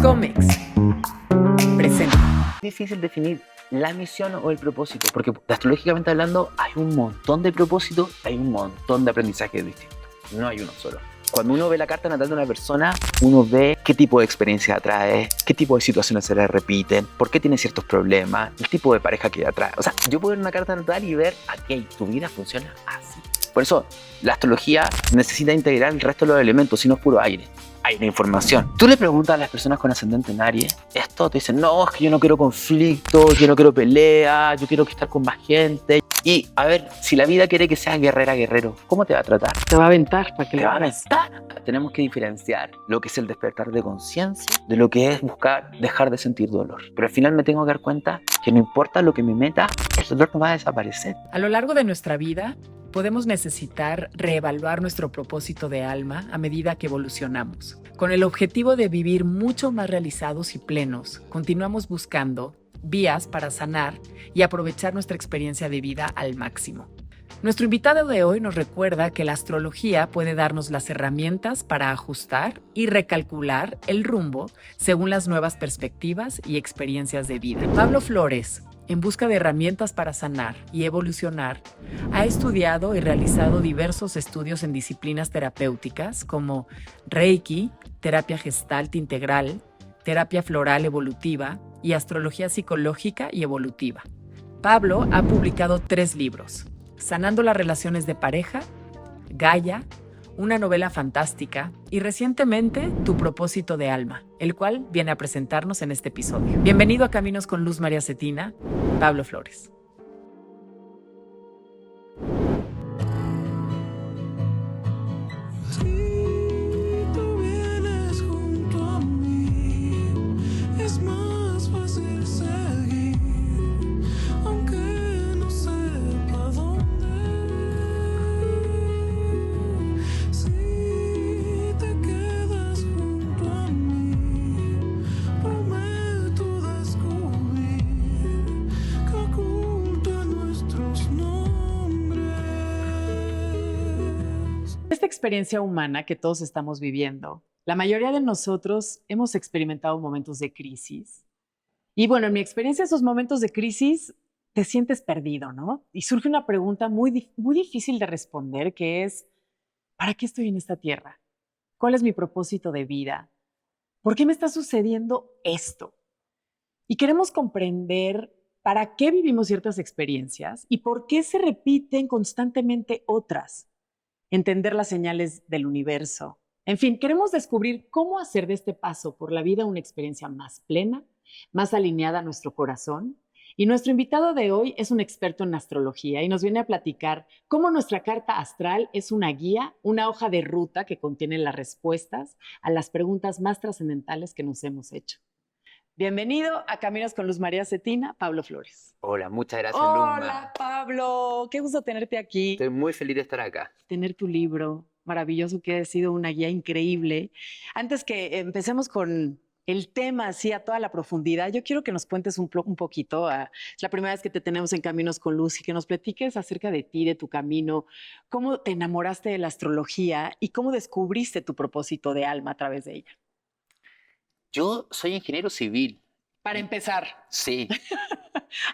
Comex presenta. Es difícil definir la misión o el propósito, porque astrológicamente hablando hay un montón de propósitos, hay un montón de aprendizajes distintos, no hay uno solo. Cuando uno ve la carta natal de una persona, uno ve qué tipo de experiencia atrae, qué tipo de situaciones se le repiten, por qué tiene ciertos problemas, el tipo de pareja que atrae. O sea, yo puedo ver una carta natal y ver, ok, tu vida funciona así. Por eso, la astrología necesita integrar el resto de los elementos, si no es puro aire. Hay una información. Tú le preguntas a las personas con ascendente en Aries, esto te dicen, no, es que yo no quiero conflicto, yo no quiero pelea, yo quiero estar con más gente. Y a ver, si la vida quiere que seas guerrera, guerrero, ¿cómo te va a tratar? Te va a aventar para que Te le va a hagas. aventar. Tenemos que diferenciar lo que es el despertar de conciencia de lo que es buscar dejar de sentir dolor. Pero al final me tengo que dar cuenta que no importa lo que me meta, el dolor no va a desaparecer. A lo largo de nuestra vida, podemos necesitar reevaluar nuestro propósito de alma a medida que evolucionamos. Con el objetivo de vivir mucho más realizados y plenos, continuamos buscando vías para sanar y aprovechar nuestra experiencia de vida al máximo. Nuestro invitado de hoy nos recuerda que la astrología puede darnos las herramientas para ajustar y recalcular el rumbo según las nuevas perspectivas y experiencias de vida. Pablo Flores, en busca de herramientas para sanar y evolucionar, ha estudiado y realizado diversos estudios en disciplinas terapéuticas como Reiki, terapia Gestalt integral, terapia floral evolutiva y astrología psicológica y evolutiva. Pablo ha publicado 3 libros: Sanando las relaciones de pareja, Gaia, una novela fantástica, y recientemente Tu propósito de alma, el cual viene a presentarnos en este episodio. Bienvenido a Caminos con Luz María Cetina, Pablo Flores. Esta experiencia humana que todos estamos viviendo, la mayoría de nosotros hemos experimentado momentos de crisis. Y bueno, en mi experiencia, esos momentos de crisis te sientes perdido, ¿no? Y surge una pregunta muy difícil de responder, que es, ¿para qué estoy en esta tierra? ¿Cuál es mi propósito de vida? ¿Por qué me está sucediendo esto? Y queremos comprender para qué vivimos ciertas experiencias y por qué se repiten constantemente otras. Entender las señales del universo. En fin, queremos descubrir cómo hacer de este paso por la vida una experiencia más plena, más alineada a nuestro corazón. Y nuestro invitado de hoy es un experto en astrología y nos viene a platicar cómo nuestra carta astral es una guía, una hoja de ruta que contiene las respuestas a las preguntas más trascendentales que nos hemos hecho. Bienvenido a Caminos con Luz María Cetina, Pablo Flores. Hola, muchas gracias, Luzma. Hola, Pablo. Qué gusto tenerte aquí. Estoy muy feliz de estar acá. Tener tu libro maravilloso, que ha sido una guía increíble. Antes que empecemos con el tema así a toda la profundidad, yo quiero que nos cuentes un poquito. Es la primera vez que te tenemos en Caminos con Luz y que nos platiques acerca de ti, de tu camino, cómo te enamoraste de la astrología y cómo descubriste tu propósito de alma a través de ella. Yo soy ingeniero civil. Para empezar. Sí.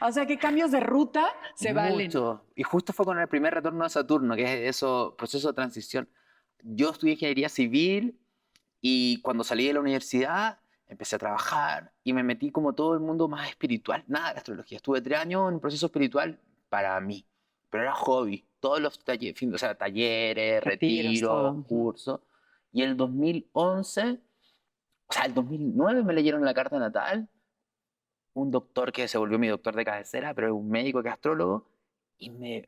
O sea, que cambios de ruta se valen. Mucho. Y justo fue con el primer retorno de Saturno, que es eso, proceso de transición. Yo estudié ingeniería civil y cuando salí de la universidad empecé a trabajar y me metí como todo el mundo más espiritual. Nada de astrología. Estuve 3 años en proceso espiritual para mí, pero era hobby. Todos los talleres, o sea, talleres, retiros, cursos. Y en el 2011, o sea, el 2009 me leyeron la carta natal. Un doctor que se volvió mi doctor de cabecera, pero es un médico que es astrólogo, y me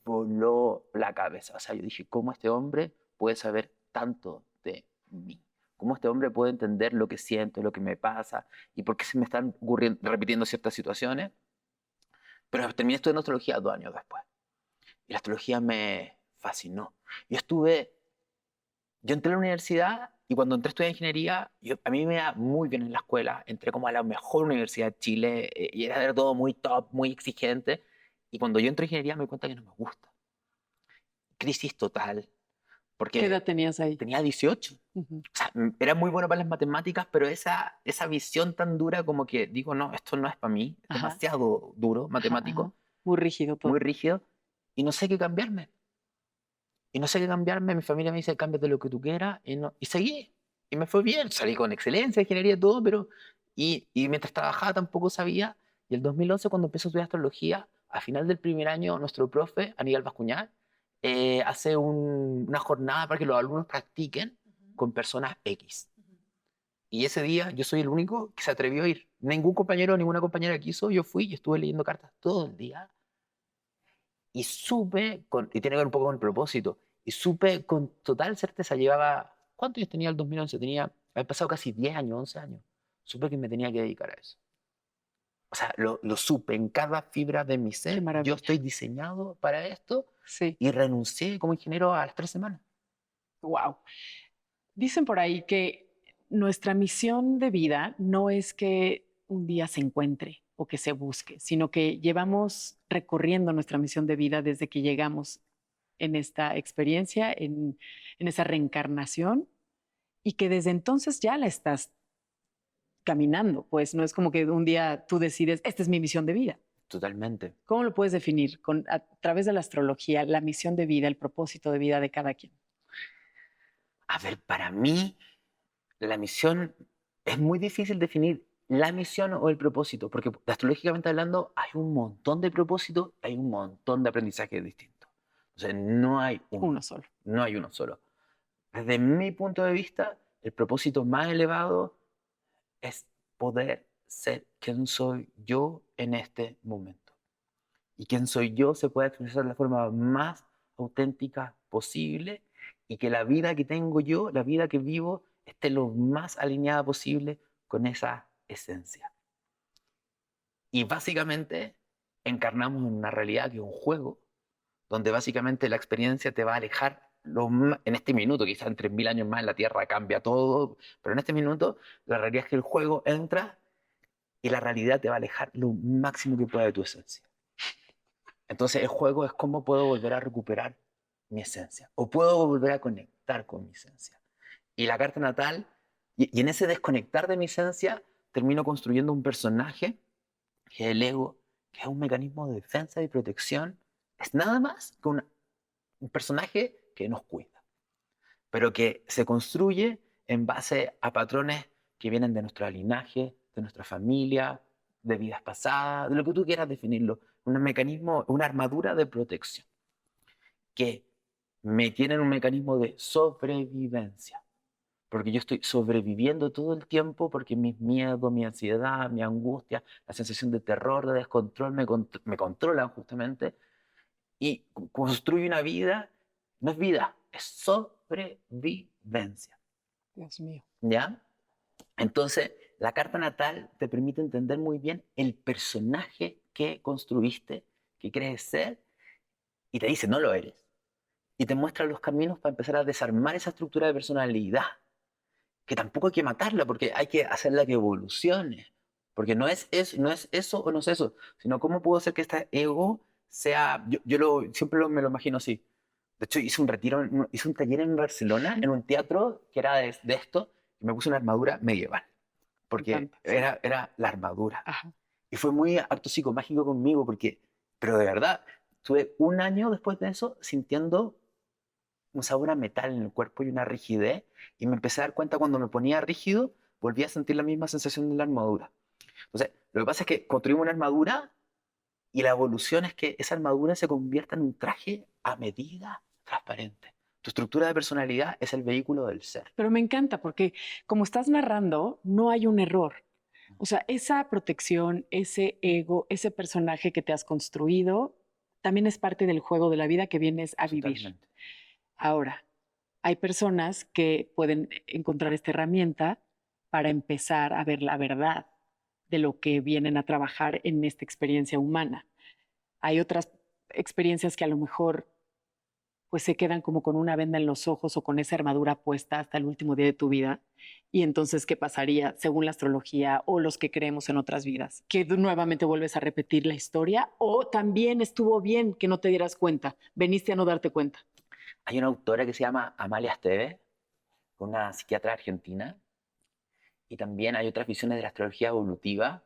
voló la cabeza. O sea, yo dije, ¿cómo este hombre puede saber tanto de mí? ¿Cómo este hombre puede entender lo que siento, lo que me pasa, y por qué se me están repitiendo ciertas situaciones? Pero terminé estudiando astrología 2 años después. Y la astrología me fascinó. Yo entré a la universidad y cuando entré a estudiar ingeniería, a mí me iba muy bien en la escuela. Entré como a la mejor universidad de Chile y era todo muy top, muy exigente. Y cuando yo entré a ingeniería me di cuenta que no me gusta. Crisis total, ¿Qué edad porque tenías ahí? tenía 18. Ujú. O sea, era muy bueno para las matemáticas, pero esa visión tan dura como que digo, no, esto no es para mí, es Ajá, demasiado duro, ajá, ajá. matemático, Muy rígido muy todo. rígido, y no sé qué cambiarme. Y no sé qué cambiarme, mi familia me dice, cámbiate lo que tú quieras, y seguí. Y me fue bien, salí con excelencia, ingeniería, todo, pero... Y mientras trabajaba tampoco sabía, y el 2011 cuando empecé a estudiar astrología, a final del primer año, nuestro profe, Aníbal Bascuñán, hace una jornada para que los alumnos practiquen con personas X. Y ese día yo soy el único que se atrevió a ir. Ningún compañero, ninguna compañera quiso, yo fui y estuve leyendo cartas todo el día y supe, y tiene que ver un poco con el propósito, y supe con total certeza, llevaba, ¿cuántos años tenía el 2011? Había pasado casi 10 años, 11 años. Supe que me tenía que dedicar a eso. O sea, lo supe en cada fibra de mi Qué ser. Yo maravilla. estoy diseñado para esto Sí, y renuncié como ingeniero a las 3 semanas. wow. Dicen por ahí que nuestra misión de vida no es que un día se encuentre o que se busque, sino que llevamos recorriendo nuestra misión de vida desde que llegamos en esta experiencia, en esa reencarnación, y que desde entonces ya la estás caminando, pues no es como que un día tú decides, esta es mi misión de vida. Totalmente. ¿Cómo lo puedes definir a través de la astrología, la misión de vida, el propósito de vida de cada quien? A ver, para mí, la misión es muy difícil definir la misión o el propósito, porque astrológicamente hablando hay un montón de propósitos, hay un montón de aprendizajes distintos. O sea, no hay uno, Uno solo. no hay uno solo. Desde mi punto de vista, el propósito más elevado es poder ser quien soy yo en este momento. Y quien soy yo se puede expresar de la forma más auténtica posible y que la vida que tengo yo, la vida que vivo, esté lo más alineada posible con esa esencia. Y básicamente encarnamos en una realidad que es un juego, donde básicamente la experiencia te va a alejar en este minuto, quizás en 3.000 años más la Tierra cambia todo, pero en este minuto la realidad es que el juego entra y la realidad te va a alejar lo máximo que pueda de tu esencia. Entonces el juego es cómo puedo volver a recuperar mi esencia o puedo volver a conectar con mi esencia. Y la carta natal, y en ese desconectar de mi esencia, termino construyendo un personaje que es el ego, que es un mecanismo de defensa y protección. Es nada más que un personaje que nos cuida, pero que se construye en base a patrones que vienen de nuestro linaje, de nuestra familia, de vidas pasadas, de lo que tú quieras definirlo. Un mecanismo, una armadura de protección que me tiene en un mecanismo de sobrevivencia. Porque yo estoy sobreviviendo todo el tiempo porque mis miedos, mi ansiedad, mi angustia, la sensación de terror, de descontrol me controlan justamente y construyo una vida, no es vida, es sobrevivencia. Dios mío. ¿Ya? Entonces, la carta natal te permite entender muy bien el personaje que construiste, que crees ser, y te dice, no lo eres. Y te muestra los caminos para empezar a desarmar esa estructura de personalidad, que tampoco hay que matarla, porque hay que hacerla que evolucione. Porque no es eso o no es eso, sino cómo puedo hacer que este ego sea, siempre me lo imagino así. De hecho, hice un taller en Barcelona, en un teatro que era de esto, y me puse una armadura medieval, Me porque encanta, sí. era la armadura. Ajá. Y fue muy acto psicomágico conmigo, pero de verdad, tuve un año después de eso sintiendo un sabor a metal en el cuerpo y una rigidez, y me empecé a dar cuenta cuando me ponía rígido, volví a sentir la misma sensación de la armadura. Entonces, lo que pasa es que construimos una armadura y la evolución es que esa armadura se convierta en un traje a medida transparente. Tu estructura de personalidad es el vehículo del ser. Pero me encanta porque como estás narrando, no hay un error. O sea, esa protección, ese ego, ese personaje que te has construido, también es parte del juego de la vida que vienes a vivir. Totalmente. Ahora, hay personas que pueden encontrar esta herramienta para empezar a ver la verdad de lo que vienen a trabajar en esta experiencia humana. Hay otras experiencias que a lo mejor pues se quedan como con una venda en los ojos o con esa armadura puesta hasta el último día de tu vida. Y entonces, ¿qué pasaría según la astrología o los que creemos en otras vidas? Que nuevamente vuelves a repetir la historia o también estuvo bien que no te dieras cuenta, veniste a no darte cuenta. Hay una autora que se llama Amalia Esteve, una psiquiatra argentina, y también hay otras visiones de la astrología evolutiva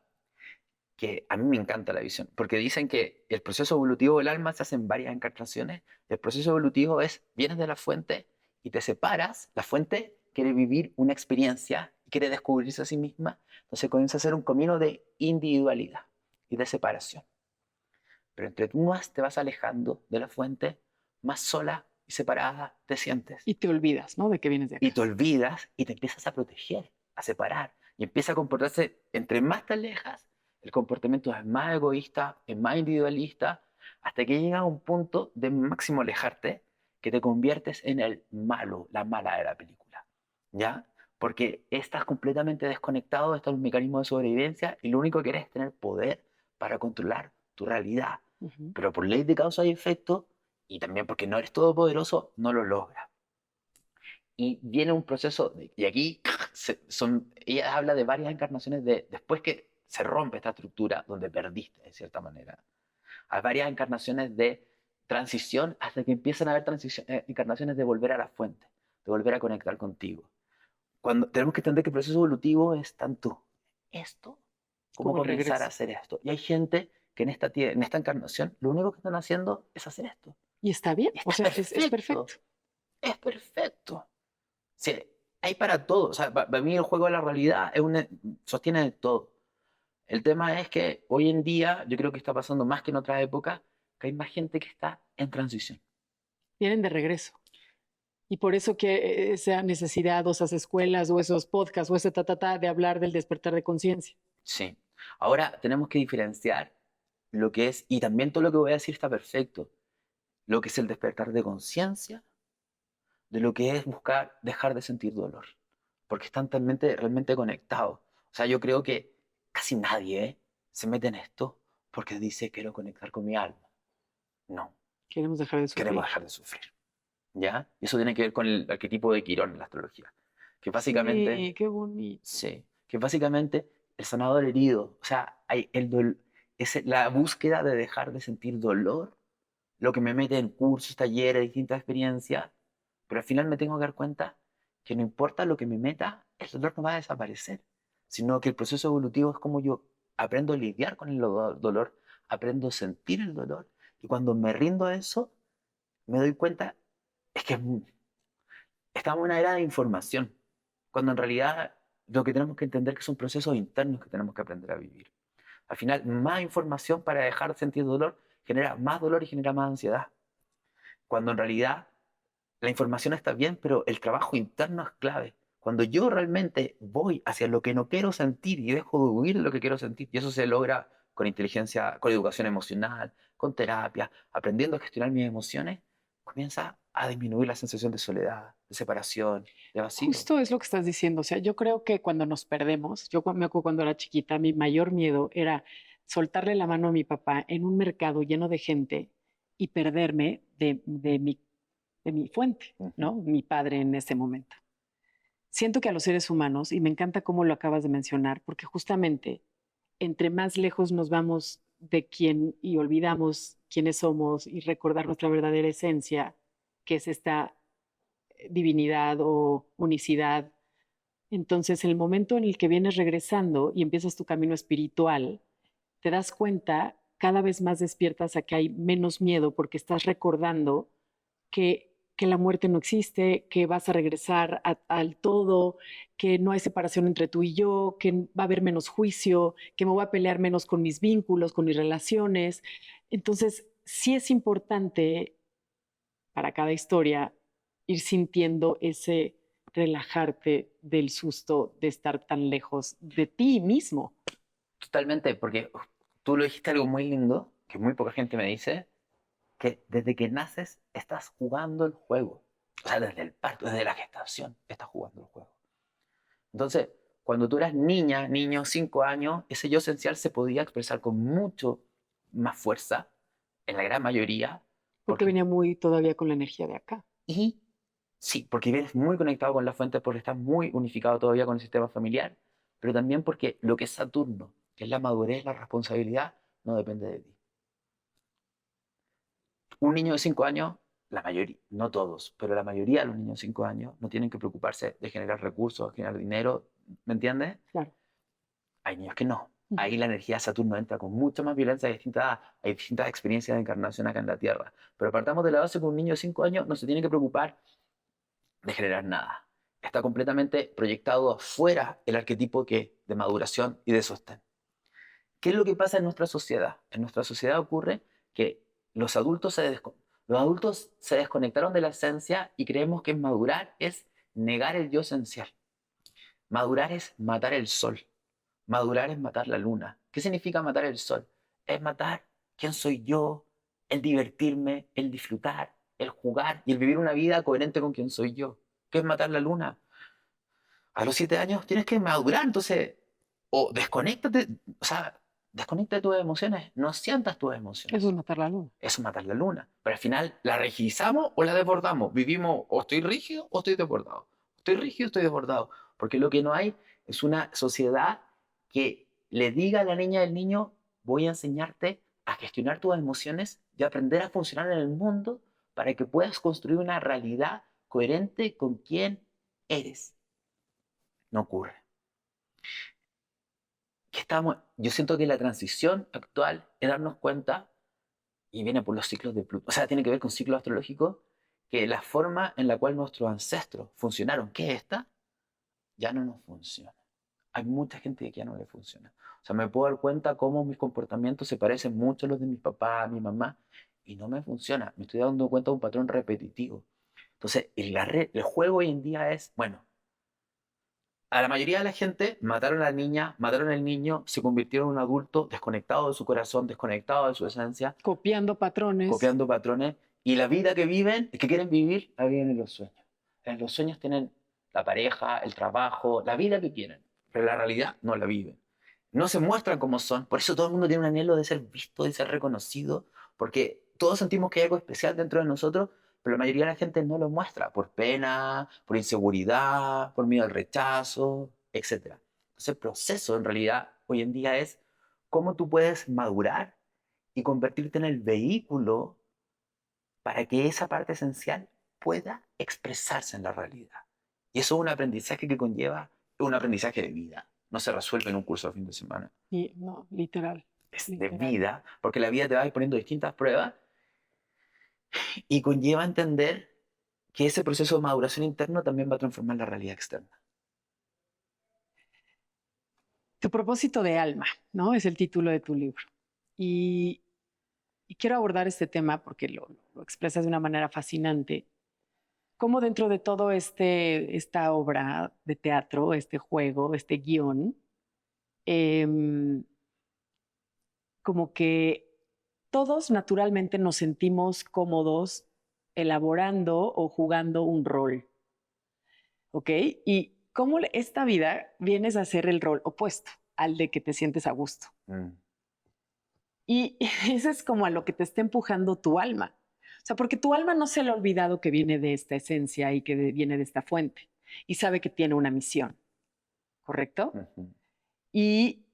que a mí me encanta la visión, porque dicen que el proceso evolutivo del alma se hace en varias encarnaciones. El proceso evolutivo es, vienes de la fuente y te separas, la fuente quiere vivir una experiencia, quiere descubrirse a sí misma, entonces comienza a ser un camino de individualidad y de separación. Pero entre tú más te vas alejando de la fuente, más sola y separada te sientes. Y te olvidas, ¿no? De que vienes de Y acá. te olvidas y te empiezas a proteger, a separar. Y empieza a comportarse, entre más te alejas, el comportamiento es más egoísta, es más individualista, hasta que llega a un punto de máximo alejarte, que te conviertes en el malo, la mala de la película. ¿Ya? Porque estás completamente desconectado de estos mecanismos de sobrevivencia y lo único que quieres es tener poder para controlar tu realidad. Ujú. Pero por ley de causa y efecto, y también porque no eres todopoderoso, no lo logras. Y viene un proceso, y aquí ella habla de varias encarnaciones después que se rompe esta estructura donde perdiste, de cierta manera. Hay varias encarnaciones de transición hasta que empiezan a haber encarnaciones de volver a la fuente, de volver a conectar contigo. Cuando tenemos que entender que el proceso evolutivo es tanto esto como Como el comenzar a regreso. hacer esto. Y hay gente que en esta encarnación lo único que están haciendo es hacer esto. Y está bien, Y o está sea, es perfecto. perfecto, es perfecto. Sí, hay para todo. O sea, para mí el juego de la realidad sostiene de todo. El tema es que hoy en día, yo creo que está pasando más que en otras épocas, que hay más gente que está en transición. Vienen de regreso. Y por eso que esa necesidad o esas escuelas o esos podcasts o ese de hablar del despertar de conciencia. Sí. Ahora tenemos que diferenciar lo que es, y también todo lo que voy a decir está perfecto, lo que es el despertar de conciencia, de lo que es buscar dejar de sentir dolor. Porque están realmente conectados. O sea, yo creo que casi nadie se mete en esto porque dice quiero conectar con mi alma. No, Queremos dejar de queremos sufrir. dejar de sufrir. ¿Ya? Y eso tiene que ver con el arquetipo de Quirón en la astrología. Que básicamente, Sí, qué bonito. sí, que básicamente el sanador herido, o sea, es la búsqueda de dejar de sentir dolor, lo que me mete en cursos, talleres, distintas experiencias, pero al final me tengo que dar cuenta que no importa lo que me meta, el dolor no va a desaparecer, sino que el proceso evolutivo es como yo aprendo a lidiar con el dolor, aprendo a sentir el dolor, y cuando me rindo a eso, me doy cuenta, es que estamos en una era de información, cuando en realidad lo que tenemos que entender que son procesos internos que tenemos que aprender a vivir. Al final, más información para dejar de sentir dolor genera más dolor y genera más ansiedad. Cuando en realidad la información está bien, pero el trabajo interno es clave. Cuando yo realmente voy hacia lo que no quiero sentir y dejo de huir de lo que quiero sentir, y eso se logra con inteligencia, con educación emocional, con terapia, aprendiendo a gestionar mis emociones, comienza a disminuir la sensación de soledad, de separación, de vacío. Justo es lo que estás diciendo. O sea, yo creo que cuando nos perdemos, me acuerdo cuando era chiquita, mi mayor miedo era soltarle la mano a mi papá en un mercado lleno de gente y perderme de mi fuente, Ujú. ¿no? Mi padre en ese momento. Siento que a los seres humanos, y me encanta cómo lo acabas de mencionar, porque justamente entre más lejos nos vamos de quién y olvidamos quiénes somos y recordar nuestra verdadera esencia, que es esta divinidad o unicidad, entonces el momento en el que vienes regresando y empiezas tu camino espiritual, te das cuenta cada vez más despiertas a que hay menos miedo porque estás recordando que la muerte no existe, que vas a regresar al todo, que no hay separación entre tú y yo, que va a haber menos juicio, que me voy a pelear menos con mis vínculos, con mis relaciones. Entonces, sí es importante para cada historia ir sintiendo ese relajarte del susto de estar tan lejos de ti mismo. Totalmente, porque tú lo dijiste algo muy lindo, que muy poca gente me dice, que desde que naces estás jugando el juego. O sea, desde el parto, desde la gestación, estás jugando el juego. Entonces, cuando tú eras niña, niño, 5 años, ese yo esencial se podía expresar con mucho más fuerza, en la gran mayoría, Porque porque, venía muy todavía con la energía de acá. y sí, porque vienes muy conectado con la fuente, porque estás muy unificado todavía con el sistema familiar, pero también porque lo que es Saturno, que es la madurez, la responsabilidad, no depende de ti. Un niño de 5 años, la mayoría, no todos, pero la mayoría de los niños de 5 años no tienen que preocuparse de generar recursos, de generar dinero, ¿me entiendes? Claro. Hay niños que no. Ujú. Ahí la energía de Saturno entra con mucha más violencia, hay distintas experiencias de encarnación acá en la Tierra. Pero partamos de la base que un niño de 5 años no se tiene que preocupar de generar nada. Está completamente proyectado afuera el arquetipo de maduración y de sostén. ¿Qué es lo que pasa en nuestra sociedad? En nuestra sociedad ocurre que los adultos los adultos se desconectaron de la esencia y creemos que madurar es negar el yo esencial. Madurar es matar el sol. Madurar es matar la luna. ¿Qué significa matar el sol? Es matar quién soy yo, el divertirme, el disfrutar, el jugar y el vivir una vida coherente con quién soy yo. ¿Qué es matar la luna? A los 7 años tienes que madurar, entonces, o desconéctate, o sea, desconecta de tus emociones, no sientas tus emociones. Eso es matar la luna. Eso es matar la luna. Pero al final, ¿la rigidizamos o la desbordamos? Vivimos o estoy rígido o estoy desbordado. Estoy rígido o estoy desbordado. Porque lo que no hay es una sociedad que le diga a la niña y al niño, voy a enseñarte a gestionar tus emociones y aprender a funcionar en el mundo para que puedas construir una realidad coherente con quién eres. No ocurre. Yo siento que la transición actual es darnos cuenta, y viene por los ciclos de Plutón, o sea, tiene que ver con ciclos astrológicos, que la forma en la cual nuestros ancestros funcionaron, que es esta, ya no nos funciona. Hay mucha gente que ya no le funciona. O sea, me puedo dar cuenta cómo mis comportamientos se parecen mucho a los de mi papá, mi mamá, y no me funciona. Me estoy dando cuenta de un patrón repetitivo. Entonces, el juego hoy en día es, bueno, a la mayoría de la gente mataron a la niña, mataron al niño, se convirtieron en un adulto desconectado de su corazón, desconectado de su esencia, Copiando patrones. copiando patrones, y la vida que viven, que quieren vivir, la viven en los sueños. En los sueños tienen la pareja, el trabajo, la vida que quieren, pero la realidad no la viven. No se muestran como son, por eso todo el mundo tiene un anhelo de ser visto, de ser reconocido, porque todos sentimos que hay algo especial dentro de nosotros, pero la mayoría de la gente no lo muestra por pena, por inseguridad, por miedo al rechazo, etc. Entonces el proceso en realidad hoy en día es cómo tú puedes madurar y convertirte en el vehículo para que esa parte esencial pueda expresarse en la realidad. Y eso es un aprendizaje que conlleva un aprendizaje de vida. No se resuelve en un curso de fin de semana. Y, no, literal. Es de Literal. vida, porque la vida te va a ir poniendo distintas pruebas y conlleva entender que ese proceso de maduración interno también va a transformar la realidad externa. Tu propósito de alma, ¿no? Es el título de tu libro. Y, y quiero abordar este tema porque lo expresas de una manera fascinante. Cómo dentro de todo esta obra de teatro, este juego, este guión, em, como que todos naturalmente nos sentimos cómodos elaborando o jugando un rol, ¿ok? Y cómo esta vida vienes a hacer el rol opuesto al de que te sientes a gusto. Mm. Y eso es como a lo que te está empujando tu alma. O sea, porque tu alma no se le ha olvidado que viene de esta esencia y que viene de esta fuente y sabe que tiene una misión, ¿correcto? Ujú. Y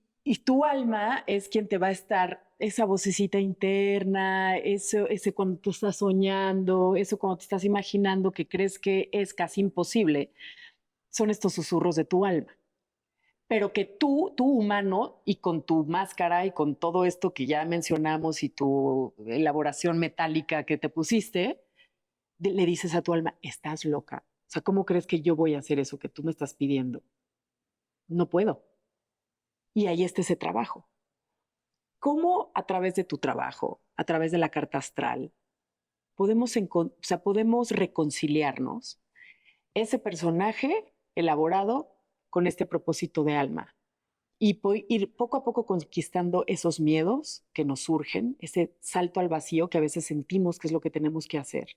tu alma es quien te va a estar, esa vocecita interna, ese cuando tú estás soñando, eso cuando te estás imaginando que crees que es casi imposible, son estos susurros de tu alma. Pero que tú humano, y con tu máscara y con todo esto que ya mencionamos y tu elaboración metálica que te pusiste, le dices a tu alma, estás loca. O sea, ¿cómo crees que yo voy a hacer eso que tú me estás pidiendo? No puedo. Y ahí está ese trabajo. ¿Cómo a través de tu trabajo, a través de la carta astral, podemos reconciliarnos ese personaje elaborado con este propósito de alma y ir poco a poco conquistando esos miedos que nos surgen, ese salto al vacío que a veces sentimos que es lo que tenemos que hacer?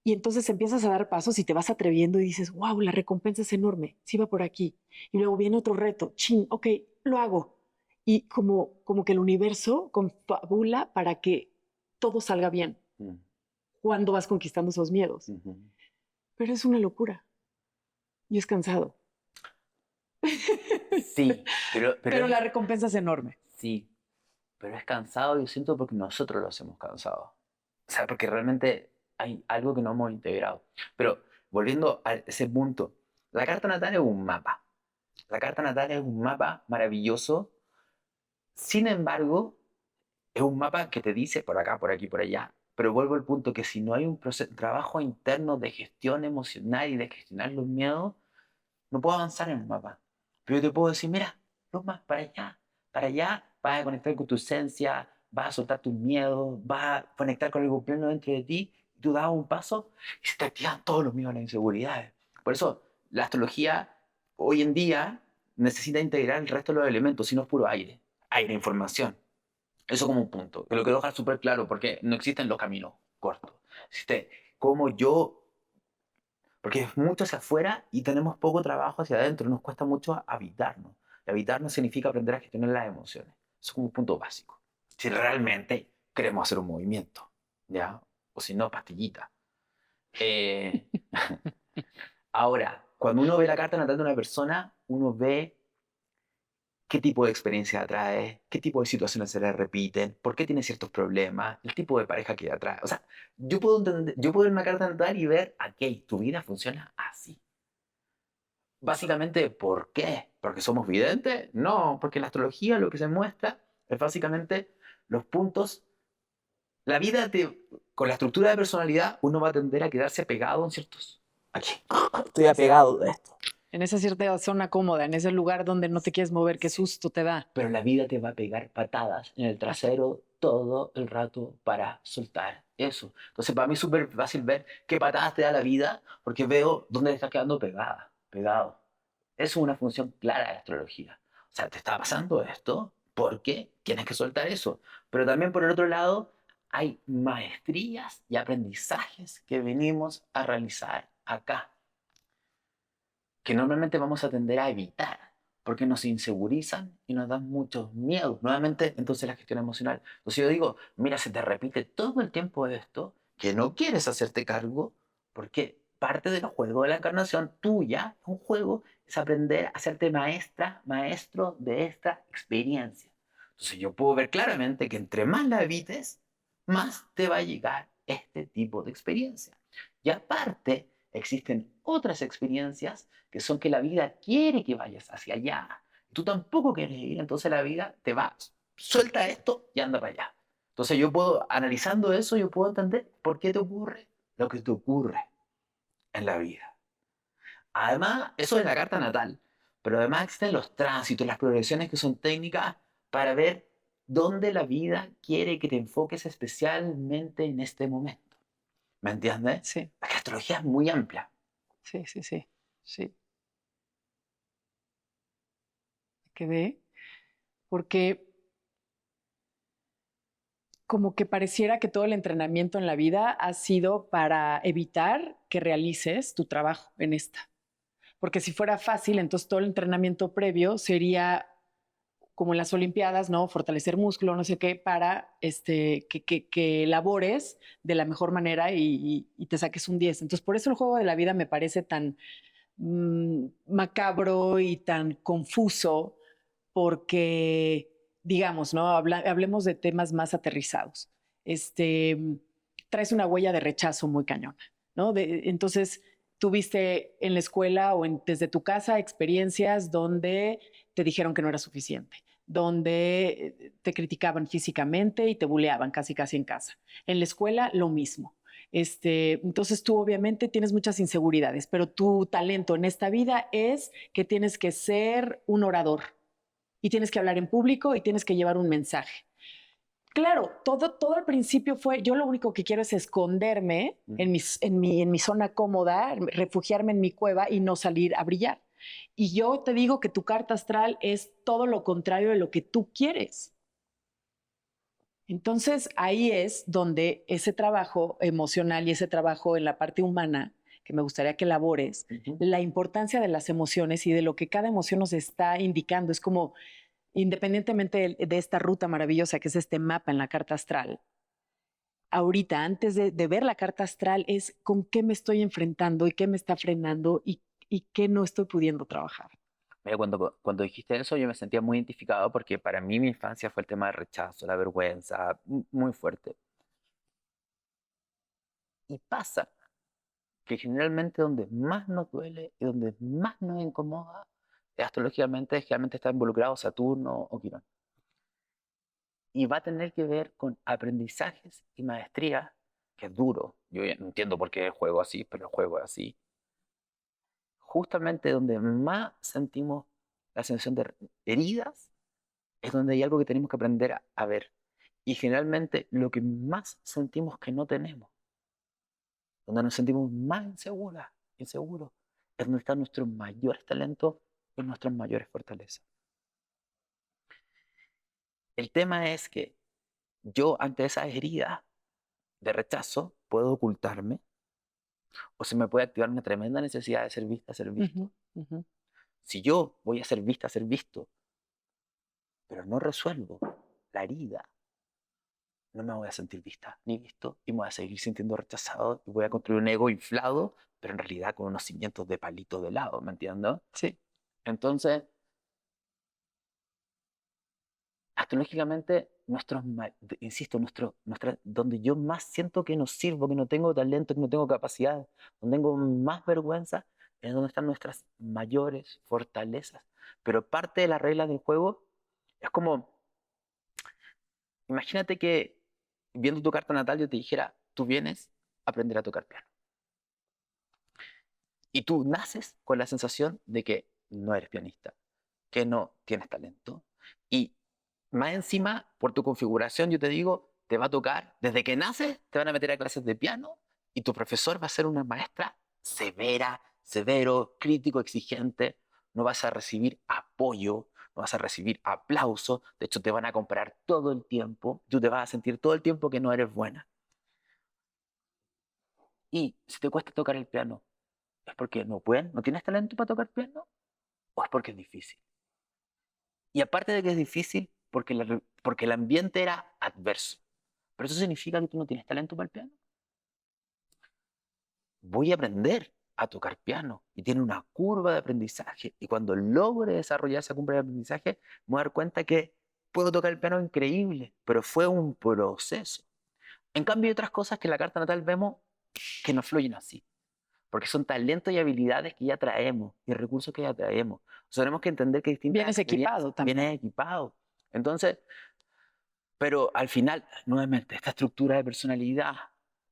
Y entonces empiezas a dar pasos y te vas atreviendo y dices, wow, la recompensa es enorme, sí va por aquí. Y luego viene otro reto, chin, ok, lo hago. Y como que el universo confabula para que todo salga bien Mm. cuando vas conquistando esos miedos. Ujú. Pero es una locura y es cansado. Sí, Pero la recompensa es enorme. sí, pero es cansado, yo siento, porque nosotros lo hacemos cansado. O sea, porque realmente hay algo que no hemos integrado. Pero volviendo a ese punto, la carta natal es un mapa. La carta natal es un mapa maravilloso. Sin embargo, es un mapa que te dice por acá, por aquí, por allá. Pero vuelvo al punto que si no hay un trabajo interno de gestión emocional y de gestionar los miedos, no puedo avanzar en el mapa. Pero yo te puedo decir, mira, Luma, para allá, vas a conectar con tu esencia, vas a soltar tus miedos, vas a conectar con algo pleno dentro de ti, y tú das un paso y se te activan todos los miedos, las inseguridades. Por eso, la astrología hoy en día necesita integrar el resto de los elementos, si no es puro aire, aire, información. Eso como un punto, que lo quiero dejar súper claro, porque no existen los caminos cortos. Existe como yo, porque es mucho hacia afuera y tenemos poco trabajo hacia adentro, nos cuesta mucho habitarnos. Y habitarnos significa aprender a gestionar las emociones. Eso es como un punto básico. Si realmente queremos hacer un movimiento, ¿ya? O si no, pastillita. Eh, Ahora, cuando uno ve la carta natal de una persona, uno ve qué tipo de experiencia atrae, qué tipo de situaciones se le repiten, por qué tiene ciertos problemas, el tipo de pareja que atrae. O sea, yo puedo ver una carta natal y ver, ok, tu vida funciona así. Básicamente, ¿por qué? ¿Porque somos videntes? No, porque en la astrología lo que se muestra es básicamente los puntos. La vida con la estructura de personalidad, uno va a tender a quedarse pegado en ciertos. Aquí, estoy apegado de esto. En esa cierta zona cómoda, en ese lugar donde no te quieres mover, qué susto te da. Pero la vida te va a pegar patadas en el trasero todo el rato para soltar eso. Entonces, para mí es súper fácil ver qué patadas te da la vida, porque veo dónde te estás quedando pegada, pegado. Eso es una función clara de la astrología. O sea, te está pasando esto porque tienes que soltar eso. Pero también por el otro lado, hay maestrías y aprendizajes que venimos a realizar acá que normalmente vamos a tender a evitar, porque nos insegurizan y nos dan muchos miedos. Nuevamente, entonces la gestión emocional. Entonces yo digo, mira, se te repite todo el tiempo esto, que no quieres hacerte cargo, porque parte del juego de la encarnación tuya, un juego, es aprender a hacerte maestra, maestro de esta experiencia. Entonces yo puedo ver claramente que entre más la evites, más te va a llegar este tipo de experiencia. Y aparte, existen otras experiencias que son que la vida quiere que vayas hacia allá. Tú tampoco quieres ir, entonces la vida te va, suelta esto y anda para allá. Entonces yo puedo, analizando eso, yo puedo entender por qué te ocurre lo que te ocurre en la vida. Además, eso es la carta natal, pero además existen los tránsitos, las progresiones que son técnicas para ver dónde la vida quiere que te enfoques especialmente en este momento. ¿Me entiendes? Sí, La astrología es muy amplia. sí, sí, sí, sí. Quedé, porque como que pareciera que todo el entrenamiento en la vida ha sido para evitar que realices tu trabajo en esta. Porque si fuera fácil, entonces todo el entrenamiento previo sería como en las Olimpiadas, ¿no? Fortalecer músculo, no sé qué, para que elabores de la mejor manera y te saques un 10. Entonces, por eso el juego de la vida me parece tan macabro y tan confuso, porque, digamos, ¿no? Hablemos de temas más aterrizados. Este, traes una huella de rechazo muy cañona, ¿no? Entonces, tuviste en la escuela o desde tu casa experiencias donde te dijeron que no era suficiente, donde te criticaban físicamente y te buleaban casi casi en casa. En la escuela, lo mismo. Entonces tú obviamente tienes muchas inseguridades, pero tu talento en esta vida es que tienes que ser un orador y tienes que hablar en público y tienes que llevar un mensaje. Claro, todo al principio fue, yo lo único que quiero es esconderme en mi zona cómoda, refugiarme en mi cueva y no salir a brillar. Y yo te digo que tu carta astral es todo lo contrario de lo que tú quieres. Entonces ahí es donde ese trabajo emocional y ese trabajo en la parte humana que me gustaría que elabores, la importancia de las emociones y de lo que cada emoción nos está indicando. Es como, independientemente de esta ruta maravillosa que es este mapa en la carta astral, ahorita, antes de ver la carta astral, es con qué me estoy enfrentando y qué me está frenando y qué no estoy pudiendo trabajar. Mira, cuando dijiste eso, yo me sentía muy identificado porque para mí mi infancia fue el tema del rechazo, la vergüenza, muy fuerte. Y pasa que generalmente donde más nos duele y donde más nos incomoda, astrológicamente, generalmente está involucrado Saturno o Quirón. Y va a tener que ver con aprendizajes y maestría, que es duro. Yo ya no entiendo por qué el juego así, pero el juego es así. Justamente donde más sentimos la sensación de heridas es donde hay algo que tenemos que aprender a ver. Y generalmente lo que más sentimos que no tenemos, donde nos sentimos más inseguros, es donde están nuestros mayores talentos y nuestras mayores fortalezas. El tema es que yo ante esas heridas de rechazo puedo ocultarme o se me puede activar una tremenda necesidad de ser vista, ser visto. Ujú, ujú. Si yo voy a ser vista, ser visto, pero no resuelvo la herida, no me voy a sentir vista ni visto y me voy a seguir sintiendo rechazado y voy a construir un ego inflado, pero en realidad con unos cimientos de palito de lado, ¿me entiendes? Sí. Entonces, astrológicamente, insisto, donde yo más siento que no sirvo, que no tengo talento, que no tengo capacidad, donde tengo más vergüenza, es donde están nuestras mayores fortalezas. Pero parte de la regla del juego es como, imagínate que viendo tu carta natal yo te dijera, tú vienes a aprender a tocar piano. Y tú naces con la sensación de que no eres pianista, que no tienes talento. Y más encima, por tu configuración, yo te digo, te va a tocar, desde que naces, te van a meter a clases de piano y tu profesor va a ser una maestra severa, severo, crítico, exigente. No vas a recibir apoyo, no vas a recibir aplauso. De hecho, te van a comparar todo el tiempo. Tú te vas a sentir todo el tiempo que no eres buena. Y si te cuesta tocar el piano, ¿es porque no tienes talento para tocar piano? ¿O es porque es difícil? Y aparte de que es difícil, porque el ambiente era adverso. ¿Pero eso significa que tú no tienes talento para el piano? Voy a aprender a tocar piano y tiene una curva de aprendizaje. Y cuando logre desarrollar esa curva de aprendizaje, me voy a dar cuenta que puedo tocar el piano increíble, pero fue un proceso. En cambio, hay otras cosas que en la carta natal vemos que no fluyen así, porque son talentos y habilidades que ya traemos y recursos que ya traemos. O sea, tenemos que entender que distintas Vienes experiencias equipado también. vienen equipados. Entonces, pero al final, nuevamente, esta estructura de personalidad,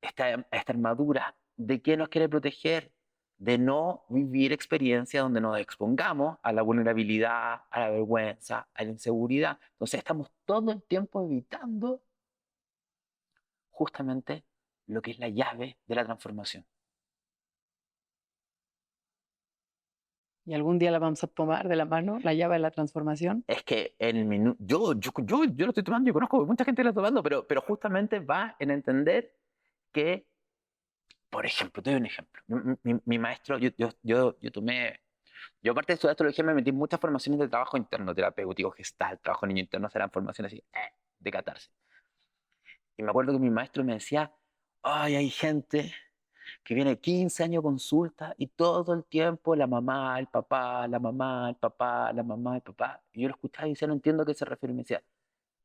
esta armadura, ¿de qué nos quiere proteger? De no vivir experiencias donde nos expongamos a la vulnerabilidad, a la vergüenza, a la inseguridad. Entonces estamos todo el tiempo evitando justamente lo que es la llave de la transformación. Y algún día la vamos a tomar de la mano, la llave de la transformación. Es que en el minuto, yo lo estoy tomando, yo conozco mucha gente que lo está tomando, pero justamente va en entender que, por ejemplo, te doy un ejemplo. Mi maestro, yo tomé, yo aparte de estudiar astrología me metí en muchas formaciones de trabajo interno, terapéutico, gestal, trabajo niño interno, eran formaciones así, de catarse. Y me acuerdo que mi maestro me decía, ay, hay gente que viene 15 años a consulta y todo el tiempo la mamá, el papá, la mamá, el papá, la mamá, el papá. Y yo lo escuchaba y decía, no entiendo a qué se refiere. Y me decía,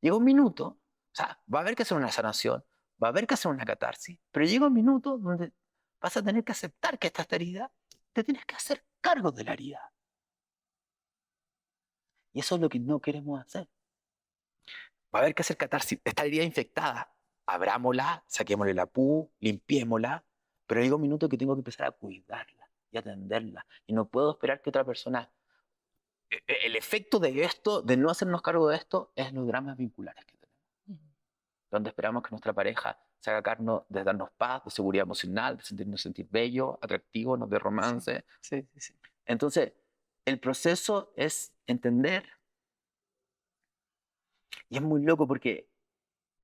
llega un minuto, o sea, va a haber que hacer una sanación, va a haber que hacer una catarsis, pero llega un minuto donde vas a tener que aceptar que esta herida, te tienes que hacer cargo de la herida. Y eso es lo que no queremos hacer. Va a haber que hacer catarsis. Esta herida infectada, abrámosla, saquémosle la pus, limpiémosla, pero llega un minuto que tengo que empezar a cuidarla y atenderla. Y no puedo esperar que otra persona... El efecto de esto, de no hacernos cargo de esto, es los dramas vinculares que tenemos, donde esperamos que nuestra pareja se haga cargo de darnos paz, de seguridad emocional, de sentir bello, atractivo, nos dé Sí, romance. sí, sí, sí. Entonces, el proceso es entender, y es muy loco porque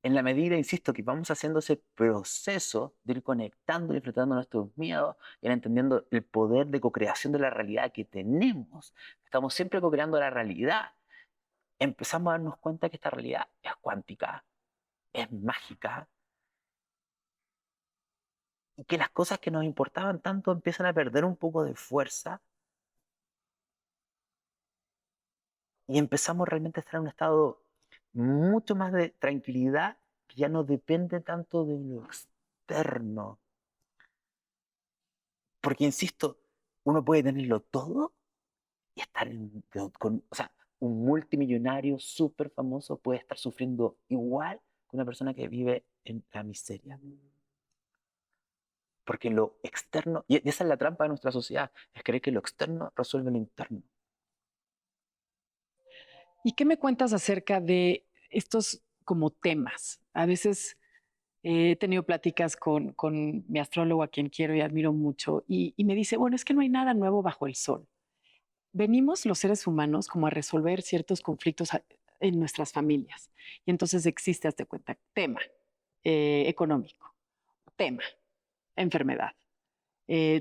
en la medida, insisto, que vamos haciendo ese proceso de ir conectando y enfrentando nuestros miedos y ir entendiendo el poder de co-creación de la realidad que tenemos, estamos siempre co-creando la realidad, empezamos a darnos cuenta que esta realidad es cuántica, es mágica, y que las cosas que nos importaban tanto empiezan a perder un poco de fuerza y empezamos realmente a estar en un estado mucho más de tranquilidad que ya no depende tanto de lo externo. Porque, insisto, uno puede tenerlo todo y estar o sea, un multimillonario súper famoso puede estar sufriendo igual que una persona que vive en la miseria. Porque lo externo, y esa es la trampa de nuestra sociedad, es creer que lo externo resuelve lo interno. ¿Y qué me cuentas acerca de estos como temas? A veces he tenido pláticas con mi astrólogo, a quien quiero y admiro mucho, y me dice, bueno, es que no hay nada nuevo bajo el sol. Venimos los seres humanos como a resolver ciertos conflictos en nuestras familias. Y entonces existe, hazte cuenta, tema económico, tema enfermedad,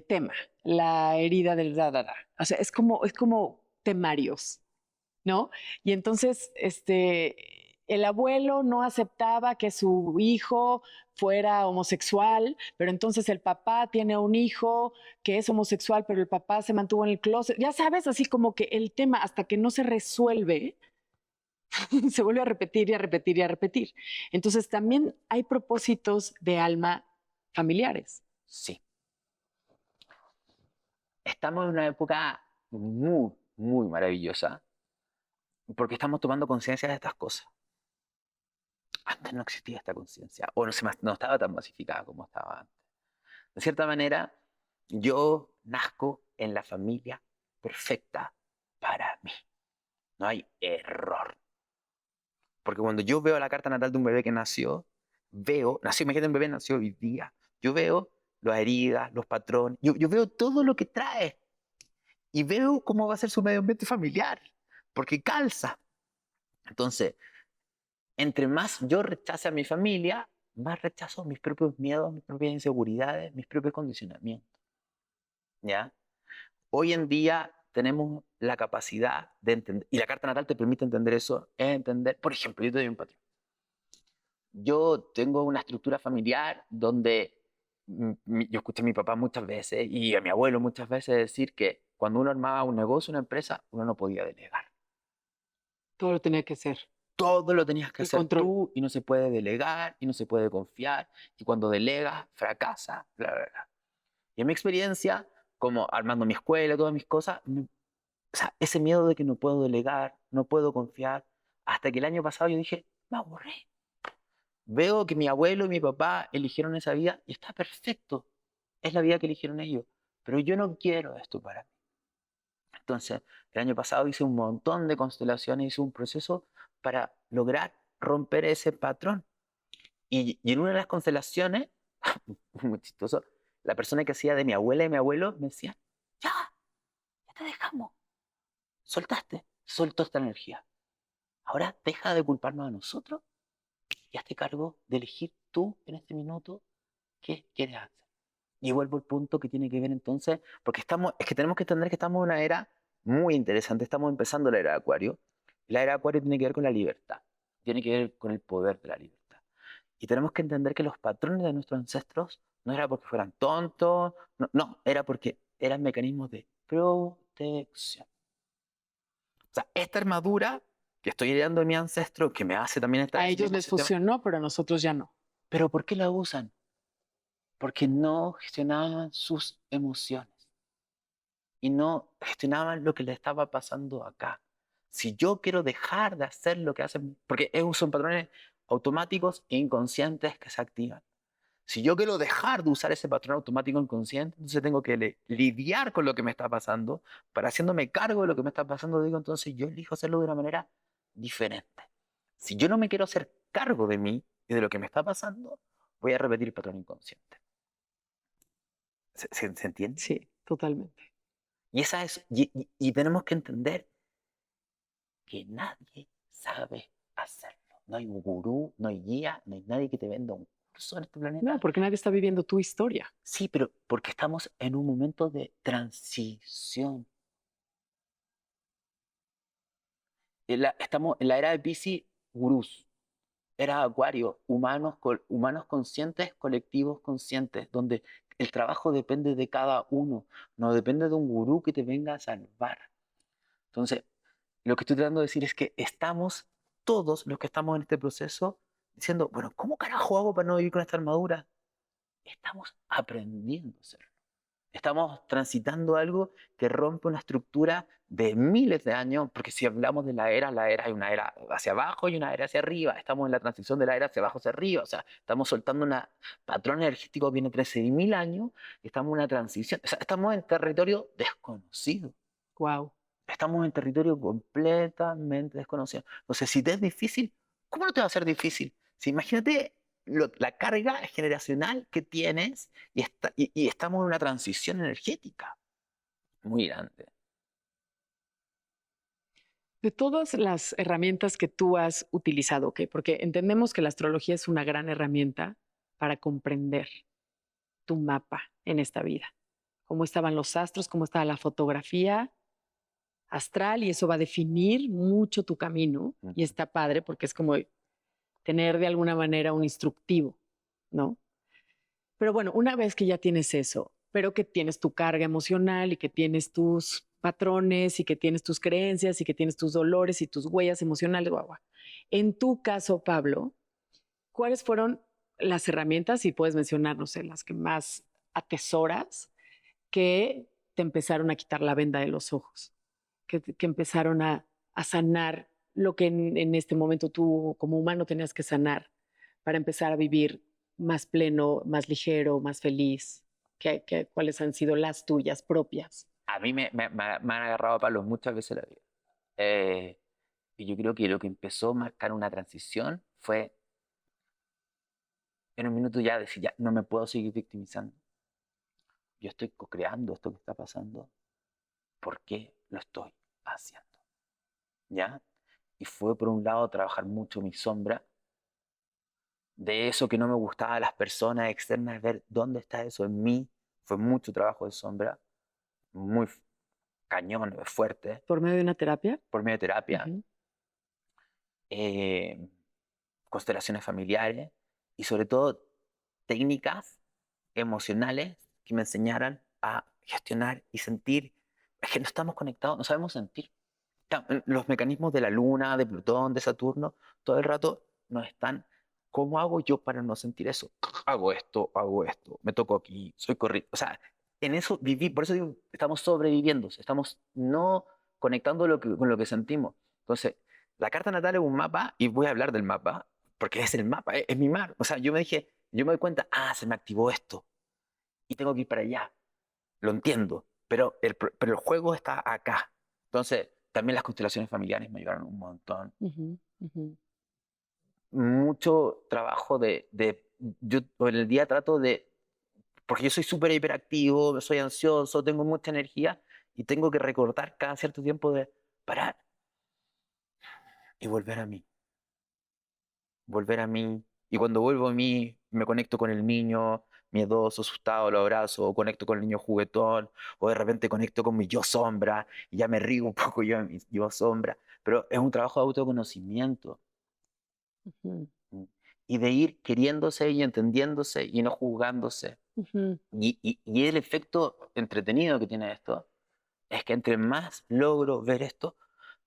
tema la herida del da. O sea, es como temarios, ¿no? Y entonces, el abuelo no aceptaba que su hijo fuera homosexual, pero entonces el papá tiene un hijo que es homosexual, pero el papá se mantuvo en el closet. Ya sabes, así como que el tema, hasta que no se resuelve, se vuelve a repetir y a repetir y a repetir. Entonces también hay propósitos de alma familiares. Sí. Estamos en una época muy, muy maravillosa porque estamos tomando conciencia de estas cosas. Antes no existía esta conciencia, o no estaba tan masificada como estaba antes. De cierta manera, yo nazco en la familia perfecta para mí. No hay error. Porque cuando yo veo la carta natal de un bebé que imagínate un bebé nació hoy día, yo veo las heridas, los patrones, yo veo todo lo que trae y veo cómo va a ser su medio ambiente familiar, porque calza. Entonces, entre más yo rechace a mi familia, más rechazo mis propios miedos, mis propias inseguridades, mis propios condicionamientos. ¿Ya? Hoy en día tenemos la capacidad de entender, y la carta natal te permite entender eso, es entender, por ejemplo, yo te doy un patrón. Yo tengo una estructura familiar donde yo escuché a mi papá muchas veces y a mi abuelo muchas veces decir que cuando uno armaba un negocio, una empresa, uno no podía delegar. Todo lo tenía que ser. Todo lo tenías que El hacer control. tú y no se puede delegar y no se puede confiar y cuando delegas, fracasa, bla, bla, bla. Y en mi experiencia, como armando mi escuela, todas mis cosas, o sea, ese miedo de que no puedo delegar, no puedo confiar, hasta que el año pasado yo dije, me aburrí. Veo que mi abuelo y mi papá eligieron esa vida y está perfecto. Es la vida que eligieron ellos. Pero yo no quiero esto para mí. Entonces, el año pasado hice un montón de constelaciones, hice un proceso para lograr romper ese patrón. Y en una de las constelaciones, muy chistoso, la persona que hacía de mi abuela y mi abuelo me decía, ya, ya te dejamos, soltaste, soltó esta energía. Ahora deja de culparnos a nosotros y hazte cargo de elegir tú en este minuto qué quieres hacer. Y vuelvo al punto que tiene que ver entonces, porque es que tenemos que entender que estamos en una era muy interesante, estamos empezando la era de Acuario. La era de Acuario tiene que ver con la libertad, tiene que ver con el poder de la libertad. Y tenemos que entender que los patrones de nuestros ancestros no era porque fueran tontos, no, no, era porque eran mecanismos de protección. O sea, esta armadura que estoy heredando de mi ancestro, que me hace también estar A en ese ellos mismo les sistema, funcionó, pero a nosotros ya no. pero ¿por qué la usan? Porque no gestionaban sus emociones y no gestionaban lo que le estaba pasando acá. Si yo quiero dejar de hacer lo que hacen, porque son patrones automáticos e inconscientes que se activan. Si yo quiero dejar de usar ese patrón automático inconsciente, entonces tengo que lidiar con lo que me está pasando. Para haciéndome cargo de lo que me está pasando, digo, entonces yo elijo hacerlo de una manera diferente. Si yo no me quiero hacer cargo de mí y de lo que me está pasando, voy a repetir el patrón inconsciente. ¿Se entiende? Sí, totalmente. Y tenemos que entender que nadie sabe hacerlo. No hay gurú, no hay guía, no hay nadie que te venda un curso en este No, planeta. porque nadie está viviendo tu historia. Sí, pero porque estamos en un momento de transición. Estamos en la era de Piscis, gurús. Era Acuario, humanos conscientes, colectivos conscientes, donde el trabajo depende de cada uno, no depende de un gurú que te venga a salvar. Entonces, lo que estoy tratando de decir es que estamos, todos los que estamos en este proceso, diciendo, bueno, ¿cómo carajo hago para no vivir con esta armadura? Estamos aprendiendo a hacerlo. Estamos transitando algo que rompe una estructura de miles de años, porque si hablamos de la era hay una era hacia abajo y una era hacia arriba. Estamos en la transición de la era hacia abajo hacia arriba. O sea, estamos soltando un patrón energético que viene 13.000 años y estamos en una transición. O sea, estamos en territorio desconocido. Wow. Estamos en territorio completamente desconocido. Entonces, si te es difícil, ¿cómo no te va a ser difícil? Si imagínate la carga generacional que tienes y estamos en una transición energética muy grande. De todas las herramientas que tú has utilizado, ¿ok? Porque entendemos que la astrología es una gran herramienta para comprender tu mapa en esta vida. Cómo estaban los astros, cómo estaba la fotografía astral y eso va a definir mucho tu camino y está padre porque es como tener de alguna manera un instructivo, ¿no? Pero bueno, una vez que ya tienes eso, pero que tienes tu carga emocional y que tienes tus patrones y que tienes tus creencias y que tienes tus dolores y tus huellas emocionales, guau, guau. En tu caso, Pablo, ¿cuáles fueron las herramientas, y puedes mencionar, no sé, las que más atesoras, que te empezaron a quitar la venda de los ojos, que empezaron a sanar lo que en este momento tú como humano tenías que sanar para empezar a vivir más pleno, más ligero, más feliz? ¿Cuáles han sido las tuyas propias? A mí me han agarrado a palos muchas veces la vida. Eh, y yo creo que lo que empezó a marcar una transición fue en un minuto ya decir, ya, no me puedo seguir victimizando. Yo estoy co-creando esto que está pasando. ¿Por qué lo estoy haciendo? ¿Ya? Y fue por un lado trabajar mucho mi sombra, de eso que no me gustaba a las personas externas, ver dónde está eso en mí. Fue mucho trabajo de sombra, muy cañón, fuerte, ¿Por medio de una terapia? por medio de terapia, Ujú. eh, constelaciones familiares y sobre todo técnicas emocionales que me enseñaran a gestionar y sentir. Es que no estamos conectados, no sabemos sentir. Los mecanismos de la Luna, de Plutón, de Saturno, todo el rato nos están. ¿Cómo hago yo para no sentir eso? Hago esto, me toco aquí, soy corrido. O sea, en eso viví, por eso digo, estamos sobreviviendo, estamos no conectando con lo que sentimos. Entonces, la carta natal es un mapa, y voy a hablar del mapa, porque es el mapa, es mi mar. O sea, yo me dije, yo me doy cuenta, se me activó esto, y tengo que ir para allá. Lo entiendo, pero el juego está acá. Entonces, también las constelaciones familiares me ayudaron un montón. Ujú, ujú. Mucho trabajo yo en el día trato porque yo soy súper hiperactivo, soy ansioso, tengo mucha energía y tengo que recordar cada cierto tiempo de parar y volver a mí, volver a mí. Y cuando vuelvo a mí, me conecto con el niño miedoso, asustado, lo abrazo, o conecto con el niño juguetón, o de repente conecto con mi yo sombra, y ya me río un poco yo de mi yo sombra. Pero es un trabajo de autoconocimiento, Ujú, ¿m? Y de ir queriéndose y entendiéndose y no juzgándose. ujú, Y el efecto entretenido que tiene esto es que entre más logro ver esto,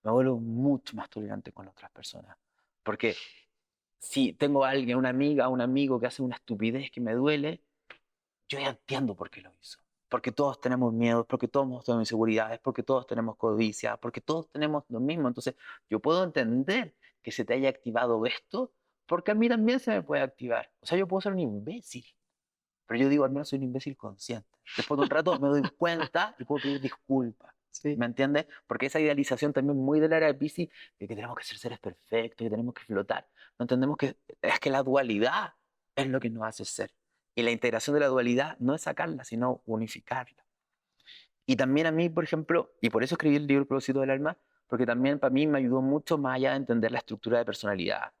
me vuelvo mucho más tolerante con otras personas. Porque si tengo a alguien, una amiga, un amigo que hace una estupidez que me duele, yo ya entiendo por qué lo hizo. Porque todos tenemos miedos, porque todos tenemos inseguridades, porque todos tenemos codicia, porque todos tenemos lo mismo. Entonces, yo puedo entender que se te haya activado esto, porque a mí también se me puede activar. O sea, yo puedo ser un imbécil, pero yo digo, al menos soy un imbécil consciente. Después de un rato me doy cuenta y puedo pedir disculpas. sí. ¿Me entiendes? Porque esa idealización también muy del área de Piscis, de que tenemos que ser seres perfectos, que tenemos que flotar. No entendemos que es que la dualidad es lo que nos hace ser. Y la integración de la dualidad no es sacarla, sino unificarla. Y también a mí, por ejemplo, y por eso escribí el libro El propósito del alma, porque también para mí me ayudó mucho más allá de entender la estructura de personalidad,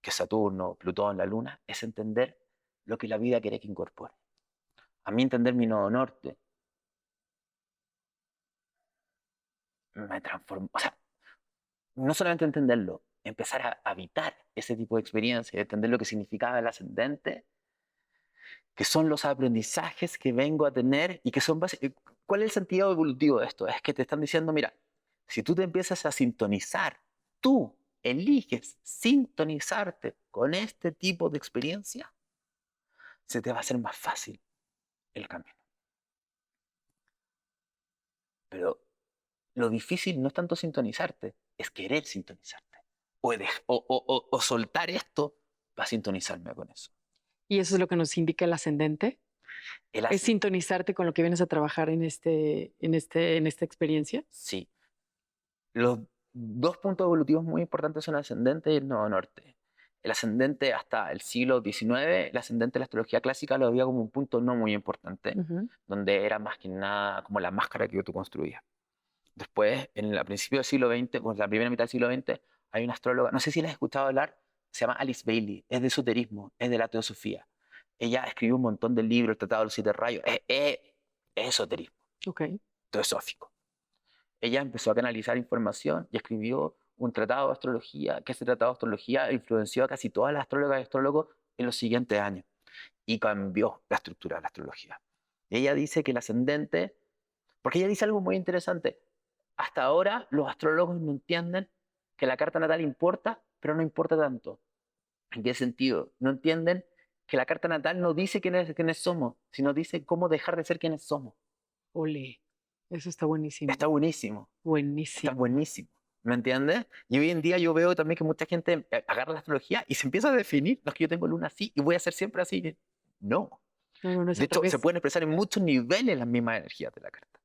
que Saturno, Plutón, la Luna, es entender lo que la vida quiere que incorpore. A mí entender mi nodo norte me transformó, o sea, no solamente entenderlo, empezar a habitar ese tipo de experiencia, entender lo que significaba el ascendente, que son los aprendizajes que vengo a tener y que son básicos. ¿Cuál es el sentido evolutivo de esto? Es que te están diciendo, mira, si tú te empiezas a sintonizar, tú eliges sintonizarte con este tipo de experiencia, se te va a hacer más fácil el camino. Pero lo difícil no es tanto sintonizarte, es querer sintonizarte. O soltar esto para sintonizarme con eso. Y eso es lo que nos indica el ascendente. El Es as- sintonizarte con lo que vienes a trabajar en esta experiencia. sí. Los dos puntos evolutivos muy importantes son el ascendente y el nodo norte. El ascendente hasta el siglo XIX, el ascendente de la astrología clásica lo veía como un punto no muy importante, Ujú. donde era más que nada como la máscara que tú construías. Después, a principios del siglo XX, pues la primera mitad del siglo XX, hay una astróloga, no sé si la has escuchado hablar, se llama Alice Bailey, es de esoterismo, es de la teosofía. Ella escribió un montón de libros, el Tratado de los Siete Rayos, es esoterismo, Ok. teosófico. Ella empezó a canalizar información y escribió un tratado de astrología, que ese tratado de astrología influenció a casi todas las astrólogas y astrólogos en los siguientes años y cambió la estructura de la astrología. Y ella dice que el ascendente, porque ella dice algo muy interesante, hasta ahora los astrólogos no entienden que la carta natal importa, pero no importa tanto. ¿En qué sentido? No entienden que la carta natal no dice quiénes somos, sino dice cómo dejar de ser quienes somos. Ole. Eso está buenísimo. Está buenísimo. Está Buenísimo. buenísimo. ¿Me entiendes? Y hoy en día yo veo también que mucha gente agarra la astrología y se empieza a definir, no es que yo tengo luna así y voy a ser siempre así. No. No, no, no es De al hecho, se revés. pueden expresar en muchos niveles las mismas energías de la carta.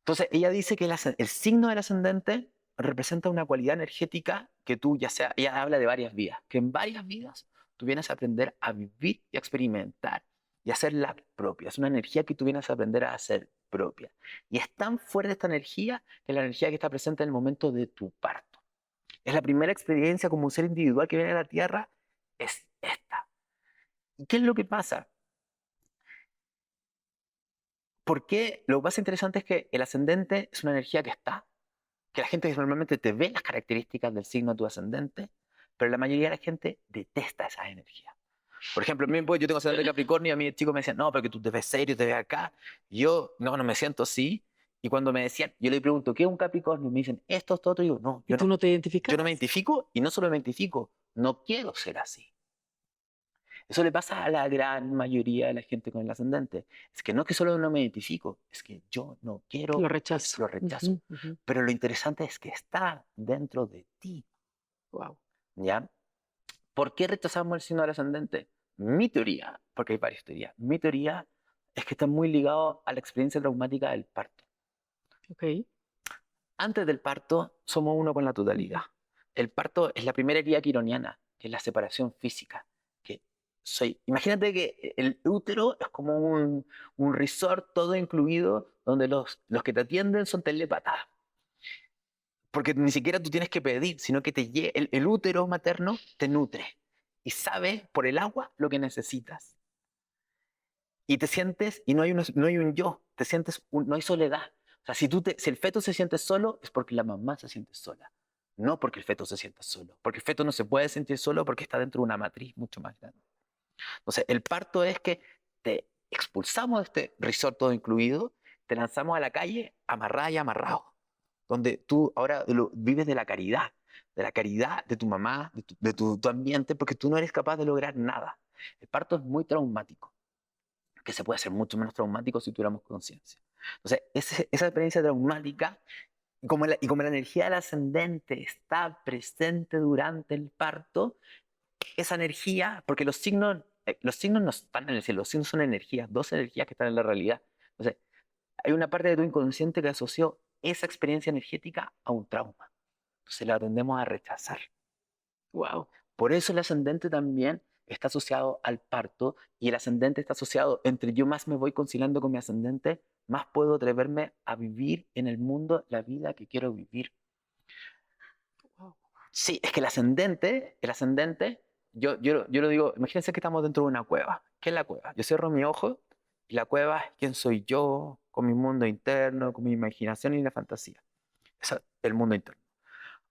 Entonces, ella dice que el signo del ascendente representa una cualidad energética que tú, ya sea, ella habla de varias vidas, que en varias vidas tú vienes a aprender a vivir y a experimentar y a hacerla propia. Es una energía que tú vienes a aprender a hacer propia. Y es tan fuerte esta energía que es la energía que está presente en el momento de tu parto. Es la primera experiencia como un ser individual que viene a la Tierra, es esta. ¿Y qué es lo que pasa? ¿Por qué? Lo más interesante es que el ascendente es una energía que está, que la gente normalmente te ve las características del signo de tu ascendente, pero la mayoría de la gente detesta esas energías. Por ejemplo, a mí, pues, yo tengo ascendente Capricornio y a mí el chico me decía, no, pero que tú te ves serio, te ves acá. Y yo, no me siento así. Y cuando me decían, yo le pregunto, ¿qué es un Capricornio? Y me dicen, esto, otro. Y yo, no, ¿Y tú no te yo identificas? no me identifico y no solo me identifico, no quiero ser así. Eso le pasa a la gran mayoría de la gente con el ascendente. Es que no es que solo no me identifico, es que yo no quiero, Lo rechazo. lo rechazo. Ujú. Pero lo interesante es que está dentro de ti, Wow. ¿ya? ¿Por qué rechazamos el signo del ascendente? Mi teoría, porque hay varias teorías, mi teoría es que está muy ligado a la experiencia traumática del parto. Ok. Antes del parto somos uno con la totalidad. El parto es la primera herida quironiana, que es la separación física. Imagínate que el útero es como un resort todo incluido, donde los que te atienden son telépatas. Porque ni siquiera tú tienes que pedir, sino que el útero materno te nutre y sabe por el agua lo que necesitas. Y te sientes, y no hay un yo, te sientes, no hay soledad. O sea, si el feto se siente solo, es porque la mamá se siente sola. No porque el feto se sienta solo. Porque el feto no se puede sentir solo porque está dentro de una matriz mucho más grande. Entonces, el parto es que te expulsamos de este resort todo incluido, te lanzamos a la calle amarrada y amarrado, donde tú ahora vives de la caridad de tu mamá, de tu ambiente, porque tú no eres capaz de lograr nada. El parto es muy traumático, que se puede hacer mucho menos traumático si tuviéramos conciencia. Entonces, esa experiencia traumática, y como la energía del ascendente está presente durante el parto, esa energía, porque los signos no están en el cielo, los signos son energías, dos energías que están en la realidad. Entonces, hay una parte de tu inconsciente que asoció esa experiencia energética a un trauma. Entonces la tendemos a rechazar. Wow. Por eso el ascendente también está asociado al parto y el ascendente está asociado entre yo más me voy conciliando con mi ascendente, más puedo atreverme a vivir en el mundo la vida que quiero vivir. Wow. Sí, es que el ascendente, yo lo digo, imagínense que estamos dentro de una cueva. ¿Qué es la cueva? Yo cierro mi ojo y la cueva es quién soy yo, con mi mundo interno, con mi imaginación y la fantasía. Eso es el mundo interno.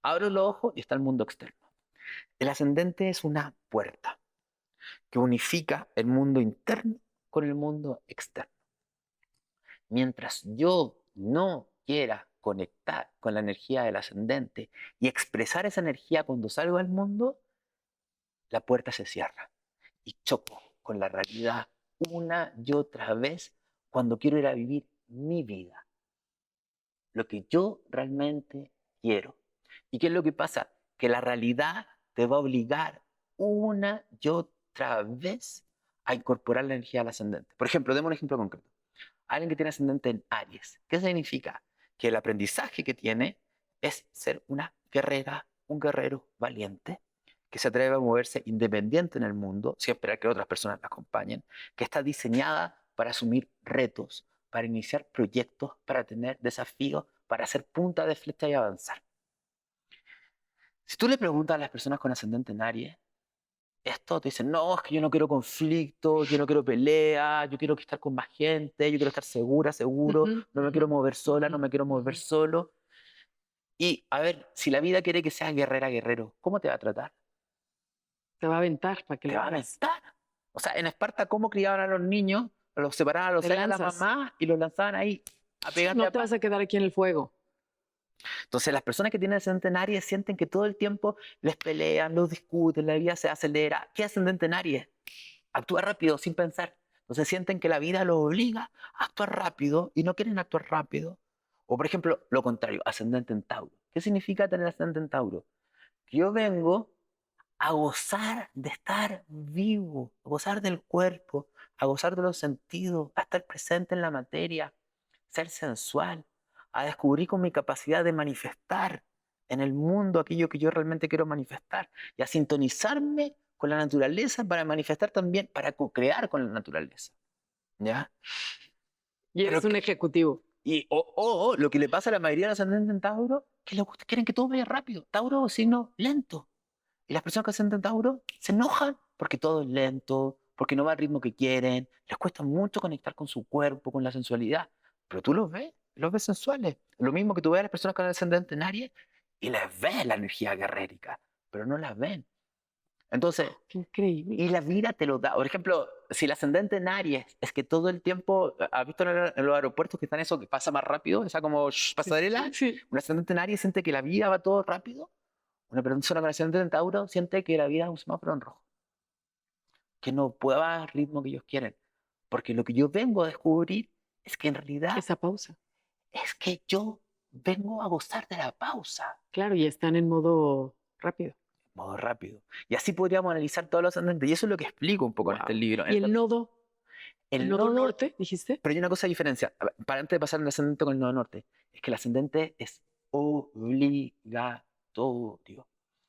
Abro los ojos y está el mundo externo. El ascendente es una puerta que unifica el mundo interno con el mundo externo. Mientras yo no quiera conectar con la energía del ascendente y expresar esa energía cuando salgo al mundo, la puerta se cierra y choco con la realidad una y otra vez cuando quiero ir a vivir mi vida. lo que yo realmente quiero. ¿Y qué es lo que pasa? Que la realidad te va a obligar una y otra vez a incorporar la energía al ascendente. Por ejemplo, demos un ejemplo concreto. Alguien que tiene ascendente en Aries. ¿Qué significa? Que el aprendizaje que tiene es ser una guerrera, un guerrero valiente, que se atreve a moverse independiente en el mundo, sin esperar que otras personas la acompañen, que está diseñada para asumir retos, para iniciar proyectos, para tener desafíos, para hacer punta de flecha y avanzar. Si tú le preguntas a las personas con ascendente en Aries, esto te dicen, no, es que yo no quiero conflicto, yo no quiero pelea, yo quiero estar con más gente, yo quiero estar segura, seguro, Ujú, no me quiero mover sola, no ujú, me quiero mover ujú. solo. Y a ver, si la vida quiere que seas guerrera, guerrero, ¿cómo te va a tratar? Te va a aventar para que Te lo va a hagas. aventar. O sea, en Esparta, ¿cómo criaban a los niños? Los separaban a los Te 6 a la lanzas. mamá y los lanzaban ahí a Sí, pegarle no a te vas palo. a quedar aquí en el fuego. Entonces, las personas que tienen ascendente en Aries sienten que todo el tiempo les pelean, los discuten, la vida se acelera. ¿Qué ascendente en Aries? Actúa rápido, sin pensar. Entonces sienten que la vida los obliga a actuar rápido y no quieren actuar rápido. O por ejemplo, lo contrario, ascendente en Tauro. ¿Qué significa tener ascendente en Tauro? Que yo vengo a gozar de estar vivo, a gozar del cuerpo, a gozar de los sentidos, a estar presente en la materia, ser sensual, a descubrir con mi capacidad de manifestar en el mundo aquello que yo realmente quiero manifestar y a sintonizarme con la naturaleza para manifestar también, para co-crear con la naturaleza. ¿Ya? Y Pero, eres un ejecutivo. lo que le pasa a la mayoría de los ascendentes en Tauro, que les gusta, quieren que todo vaya rápido. Tauro es signo lento. Y las personas que ascenden Tauro se enojan porque todo es lento, porque no va al ritmo que quieren, les cuesta mucho conectar con su cuerpo, con la sensualidad. Pero tú los ves sensuales. Lo mismo que tú ves a las personas con ascendente en Aries y les ves la energía guerrérica, pero no las ven. Entonces, Qué increíble. y la vida te lo da. Por ejemplo, si el ascendente en Aries es que todo el tiempo, ¿has visto en los aeropuertos que están eso que pasa más rápido? Esa como Sí, sí, pasarela. sí. Un ascendente en Aries siente que la vida va todo rápido. Una persona con ascendente en Tauro siente que la vida es un semáforo en rojo, que no puede va al ritmo que ellos quieren. Porque lo que yo vengo a descubrir es que en realidad Esa pausa. es que yo vengo a gozar de la pausa. Claro, y están en modo rápido. Modo rápido. Y así podríamos analizar todos los ascendentes. Y eso es lo que explico un poco en este Wow. libro. ¿Y el El nodo nodo, norte, dijiste? pero hay una cosa de diferencia. A ver, para antes de pasar al ascendente con el nodo norte, es que el ascendente es obligatorio.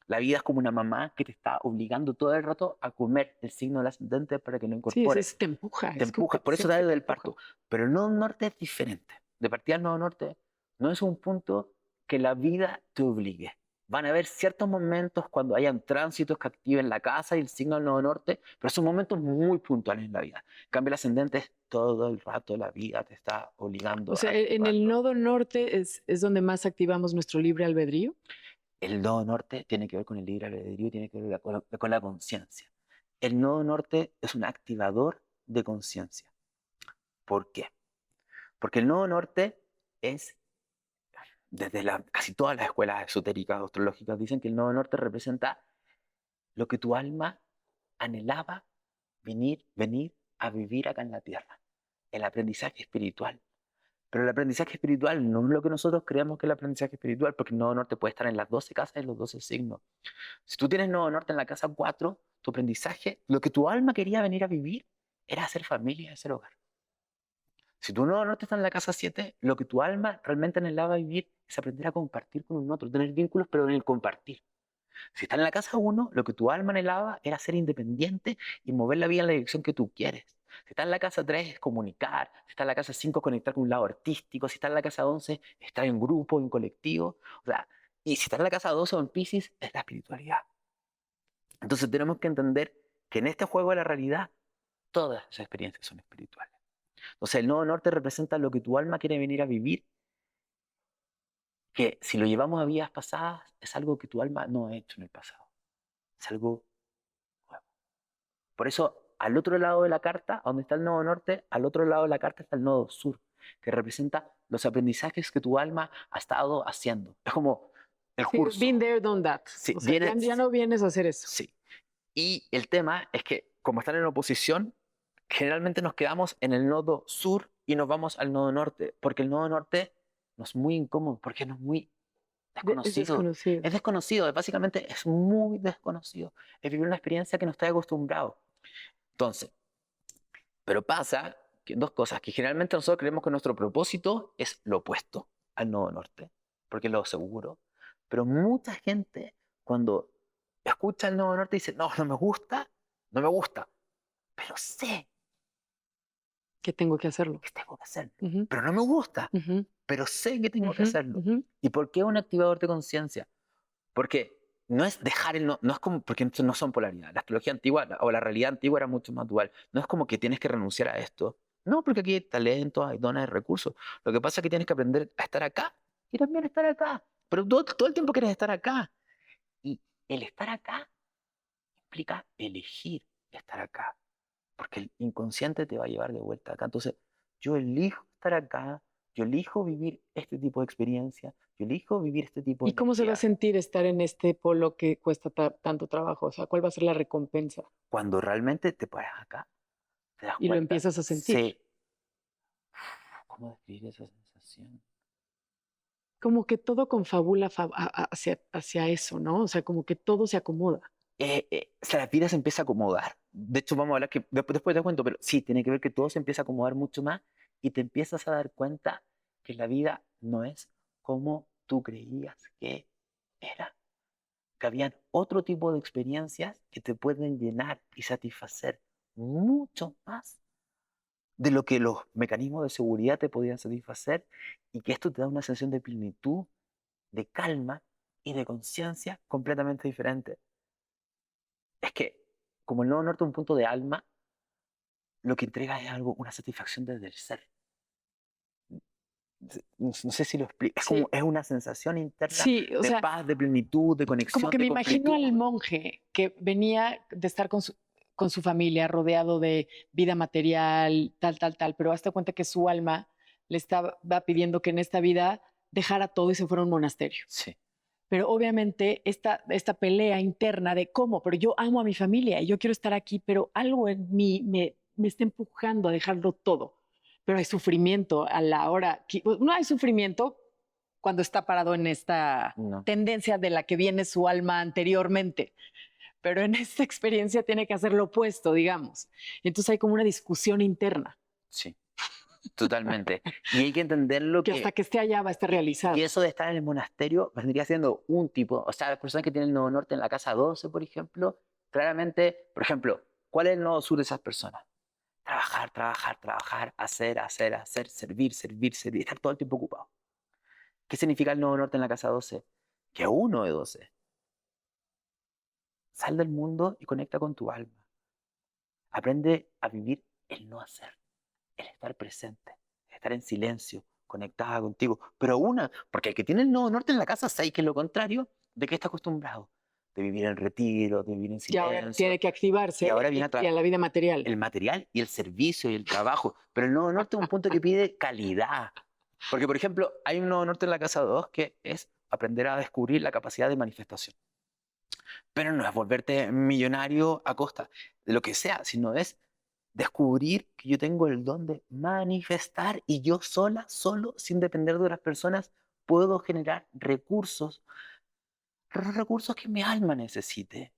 La vida es como una mamá que te está obligando todo el rato a comer el signo del ascendente para que lo Sí, incorpores. te empuja, Te es empuja, por eso competición da que te del empuja. parto. Pero el nodo norte es diferente. De partida el nodo norte no es un punto que la vida te obligue. Van a haber ciertos momentos cuando hayan tránsitos que activen la casa y el signo del nodo norte, pero son momentos muy puntuales en la vida. En cambio, el ascendente es todo el rato la vida te está O obligando a sea, en el activarlo. nodo norte es donde más activamos nuestro libre albedrío. El nodo norte tiene que ver con el libre albedrío, tiene que ver con la conciencia. El nodo norte es un activador de conciencia. ¿Por qué? Porque el nodo norte es, desde casi todas las escuelas esotéricas, astrológicas, dicen que el nodo norte representa lo que tu alma anhelaba venir a vivir acá en la tierra. El aprendizaje espiritual. Pero el aprendizaje espiritual no es lo que nosotros creemos que es el aprendizaje espiritual, porque el nodo norte puede estar en las 12 casas y los 12 signos. Si tú tienes nodo norte en la casa 4, tu aprendizaje, lo que tu alma quería venir a vivir, era hacer familia, hacer hogar. Si tu nodo norte está en la casa 7, lo que tu alma realmente anhelaba vivir es aprender a compartir con un otro, tener vínculos, pero en el compartir. Si está en la casa 1, lo que tu alma anhelaba era ser independiente y mover la vida en la dirección que tú quieres. Si está en la casa 3 es comunicar, si está en la casa 5 conectar con un lado artístico, si está en la casa 11 estar en grupo, en colectivo. O sea, y si está en la casa 12 o en Pisces es la espiritualidad. Entonces tenemos que entender que en este juego de la realidad todas esas experiencias son espirituales. Entonces el nodo norte representa lo que tu alma quiere venir a vivir, que si lo llevamos a vidas pasadas es algo que tu alma no ha hecho en el pasado. Es algo nuevo. Por eso, al otro lado de la carta, donde está el nodo norte, al otro lado de la carta está el nodo sur, que representa los aprendizajes que tu alma ha estado haciendo. Es como el Sí, been curso. there, done that. Sí, O sea, viene, ya no vienes a hacer eso. sí. Y el tema es que, como están en oposición, generalmente nos quedamos en el nodo sur y nos vamos al nodo norte, porque el nodo norte nos es muy incómodo porque nos es muy Es desconocido. desconocido. Es desconocido, básicamente es muy desconocido. Es vivir una experiencia que no estás acostumbrado. Entonces, pero pasa que dos cosas, que generalmente nosotros creemos que nuestro propósito es lo opuesto al nodo norte, porque es lo seguro. Pero mucha gente cuando escucha el nodo norte dice, no, no me gusta, pero sé Que tengo que hacerlo. que tengo que hacerlo. Ujú, Pero no me gusta, ujú, pero sé que tengo que ujú, hacerlo. ujú. ¿Y por qué un activador de conciencia? Porque no es dejar el no es como, porque no son polaridades. La astrología antigua o la realidad antigua era mucho más dual. No es como que tienes que renunciar a esto. No, porque aquí hay talento, hay dones, hay recursos. Lo que pasa es que tienes que aprender a estar acá y también estar acá. Pero todo el tiempo quieres estar acá. Y el estar acá implica elegir estar acá. Porque el inconsciente te va a llevar de vuelta acá. Entonces, yo elijo estar acá, yo elijo vivir este tipo de experiencia, yo elijo vivir este tipo de ¿Y cómo se va a energía. sentir estar en este polo que cuesta tanto trabajo? O sea, ¿cuál va a ser la recompensa? Cuando realmente te paras acá, te das Y lo cuenta, empiezas a sentir. sé cómo describir esa sensación. Como que todo confabula hacia eso, ¿no? O sea, como que todo se acomoda. O sea, la vida se empieza a acomodar. De hecho, vamos a hablar que después te cuento, pero sí, tiene que ver que todo se empieza a acomodar mucho más y te empiezas a dar cuenta que la vida no es como tú creías que era. Que habían otro tipo de experiencias que te pueden llenar y satisfacer mucho más de lo que los mecanismos de seguridad te podían satisfacer y que esto te da una sensación de plenitud, de calma y de conciencia completamente diferente. Es que, como el nodo norte es un punto de alma, lo que entrega es algo, una satisfacción desde el ser. No sé si lo explico. Es como, Sí, es una sensación interna sí, o de sea, paz, de plenitud, de como conexión, que me de imagino al completud. monje que venía de estar con su familia, rodeado de vida material, tal, pero hasta cuenta que su alma le estaba pidiendo que en esta vida dejara todo y se fuera a un monasterio. Sí, Pero obviamente esta pelea interna de cómo, pero yo amo a mi familia y yo quiero estar aquí, pero algo en mí me está empujando a dejarlo todo. Pero hay sufrimiento a la hora, no hay sufrimiento cuando está parado en esta no, tendencia de la que viene su alma anteriormente, pero en esta experiencia tiene que hacer lo opuesto, digamos. Entonces hay como una discusión interna sí. Totalmente. Y hay que entenderlo que hasta que esté allá va a estar que realizado. eso de estar en el monasterio vendría siendo un tipo, o sea, las personas que tienen el nodo norte en la casa 12, por ejemplo, claramente, por ejemplo, ¿cuál es el nodo sur de esas personas? Trabajar, trabajar, trabajar, hacer, servir, estar todo el tiempo ocupado. ¿Qué significa el nodo norte en la casa 12? Que uno de 12 sal del mundo y conecta con tu alma. Aprende a vivir el no hacer, el estar presente, estar en silencio, conectada contigo. Pero porque el que tiene el nodo norte en la casa sabe que es lo contrario de que está acostumbrado. De vivir en retiro, de vivir en Y ahora tiene silencio. que Y activarse ahora viene y a la vida material. el material y el servicio y el trabajo. Pero el nodo norte es un punto que pide calidad. Porque, por ejemplo, hay un nodo norte en la casa 2 que es aprender a descubrir la capacidad de manifestación. Pero no es volverte millonario a costa de lo que sea, sino es descubrir que yo tengo el don de manifestar y yo sola, solo, sin depender de otras personas, puedo generar recursos, recursos que mi alma necesite.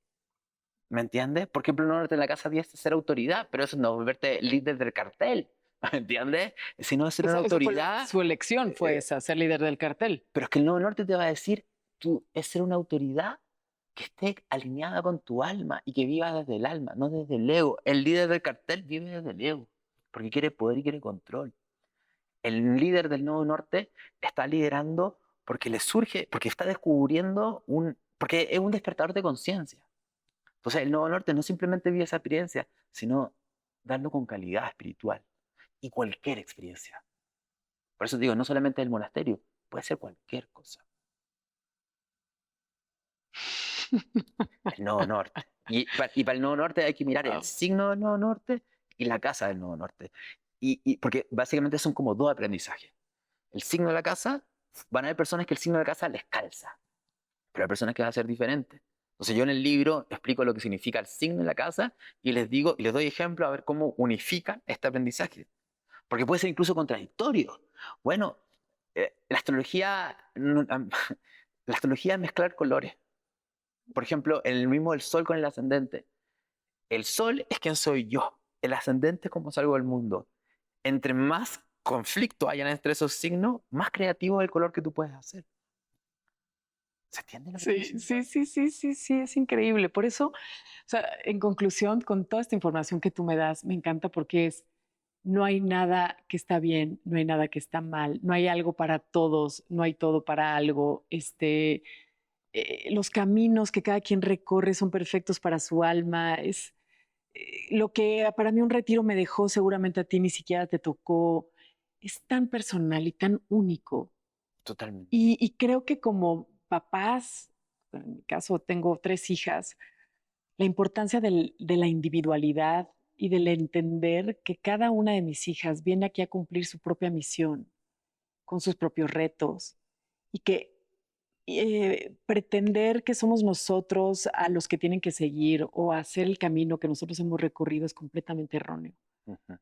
¿Me entiendes? Por ejemplo, no en la casa 10 es ser autoridad, pero eso no es volverte líder del cartel. ¿Me entiendes? Sino es ser una Eso fue autoridad. su elección, fue esa, ser líder del cartel. Pero es que el Nuevo Norte te va a decir, tú es ser una autoridad que esté alineada con tu alma y que viva desde el alma, no desde el ego. El líder del cartel vive desde el ego, porque quiere poder y quiere control. El líder del Nuevo Norte está liderando porque le surge, porque está descubriendo porque es un despertador de conciencia. Entonces el Nuevo Norte no simplemente vive esa experiencia, sino darlo con calidad espiritual y cualquier experiencia. Por eso digo, no solamente el monasterio, puede ser cualquier cosa. El Nodo Norte. Y para el Nodo Norte hay que mirar el Wow. signo del Nodo Norte y la casa del Nodo Norte. Porque básicamente son como dos aprendizajes. El signo de la casa, van a haber personas que el signo de la casa les calza, pero hay personas que va a ser diferente. Entonces yo en el libro explico lo que significa el signo de la casa y les digo y les doy ejemplos a ver cómo unifican este aprendizaje. Porque puede ser incluso contradictorio. Bueno, La astrología, la astrología es mezclar colores. Por ejemplo, el mismo el sol con el ascendente. El sol es quien soy yo. El ascendente es cómo salgo del mundo. Entre más conflicto hayan entre esos signos, más creativo es el color que tú puedes hacer. ¿Se entiende lo que estoy Sí, diciendo? sí, es increíble. Por eso, o sea, en conclusión, con toda esta información que tú me das, me encanta porque no hay nada que está bien, no hay nada que está mal, no hay algo para todos, no hay todo para algo. Los caminos que cada quien recorre son perfectos para su alma. Lo que para mí un retiro me dejó, seguramente a ti ni siquiera te tocó. Es tan personal y tan único. Totalmente. Y creo que como papás, en mi caso tengo 3 hijas, la importancia de la individualidad y del entender que cada una de mis hijas viene aquí a cumplir su propia misión, con sus propios retos, y que pretender que somos nosotros a los que tienen que seguir o hacer el camino que nosotros hemos recorrido es completamente erróneo. Ujú.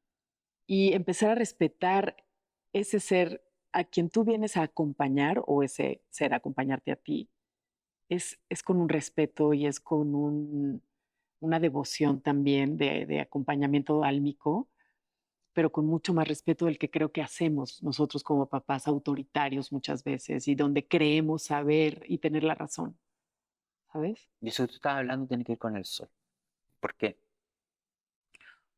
Y empezar a respetar ese ser a quien tú vienes a acompañar o ese ser a acompañarte a ti, es con un respeto y es con una devoción también de acompañamiento álmico, pero con mucho más respeto del que creo que hacemos nosotros como papás autoritarios muchas veces y donde creemos saber y tener la razón, ¿sabes? Y eso que tú estabas hablando tiene que ver con el sol. ¿Por qué?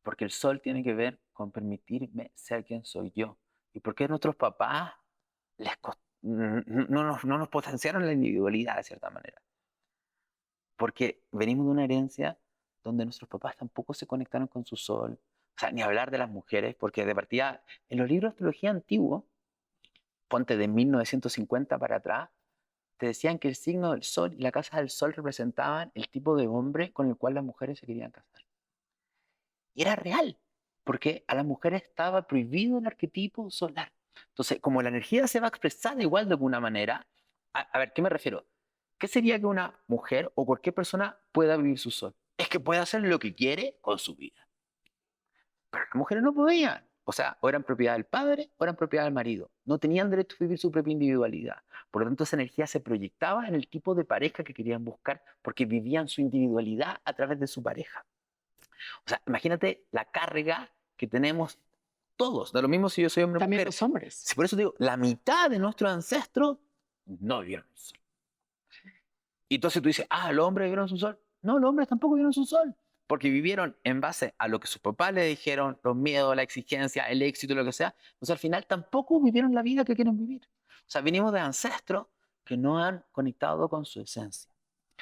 Porque el sol tiene que ver con permitirme ser quien soy yo. ¿Y por qué nuestros papás no nos potenciaron la individualidad de cierta manera? Porque venimos de una herencia donde nuestros papás tampoco se conectaron con su sol. O sea, ni hablar de las mujeres, porque de partida, en los libros de astrología antiguos, ponte de 1950 para atrás, te decían que el signo del sol y la casa del sol representaban el tipo de hombre con el cual las mujeres se querían casar. Y era real, porque a las mujeres estaba prohibido el arquetipo solar. Entonces, como la energía se va a expresar de igual de alguna manera, a ver, ¿qué me refiero? ¿Qué sería que una mujer o cualquier persona pueda vivir su sol? Es que puede hacer lo que quiere con su vida. Pero las mujeres no podían. O sea, o eran propiedad del padre o eran propiedad del marido. No tenían derecho a vivir su propia individualidad. Por lo tanto, esa energía se proyectaba en el tipo de pareja que querían buscar porque vivían su individualidad a través de su pareja. O sea, imagínate la carga que tenemos todos. Da lo mismo si yo soy hombre o También mujer. los hombres. Si por eso digo, la mitad de nuestros ancestros no vivieron el sol. Y entonces tú dices, ah, los hombres vivieron su sol. No, los hombres tampoco vivieron su sol. Porque vivieron en base a lo que sus papás le dijeron, los miedos, la exigencia, el éxito, lo que sea. Entonces al final tampoco vivieron la vida que quieren vivir. O sea, venimos de ancestros que no han conectado con su esencia.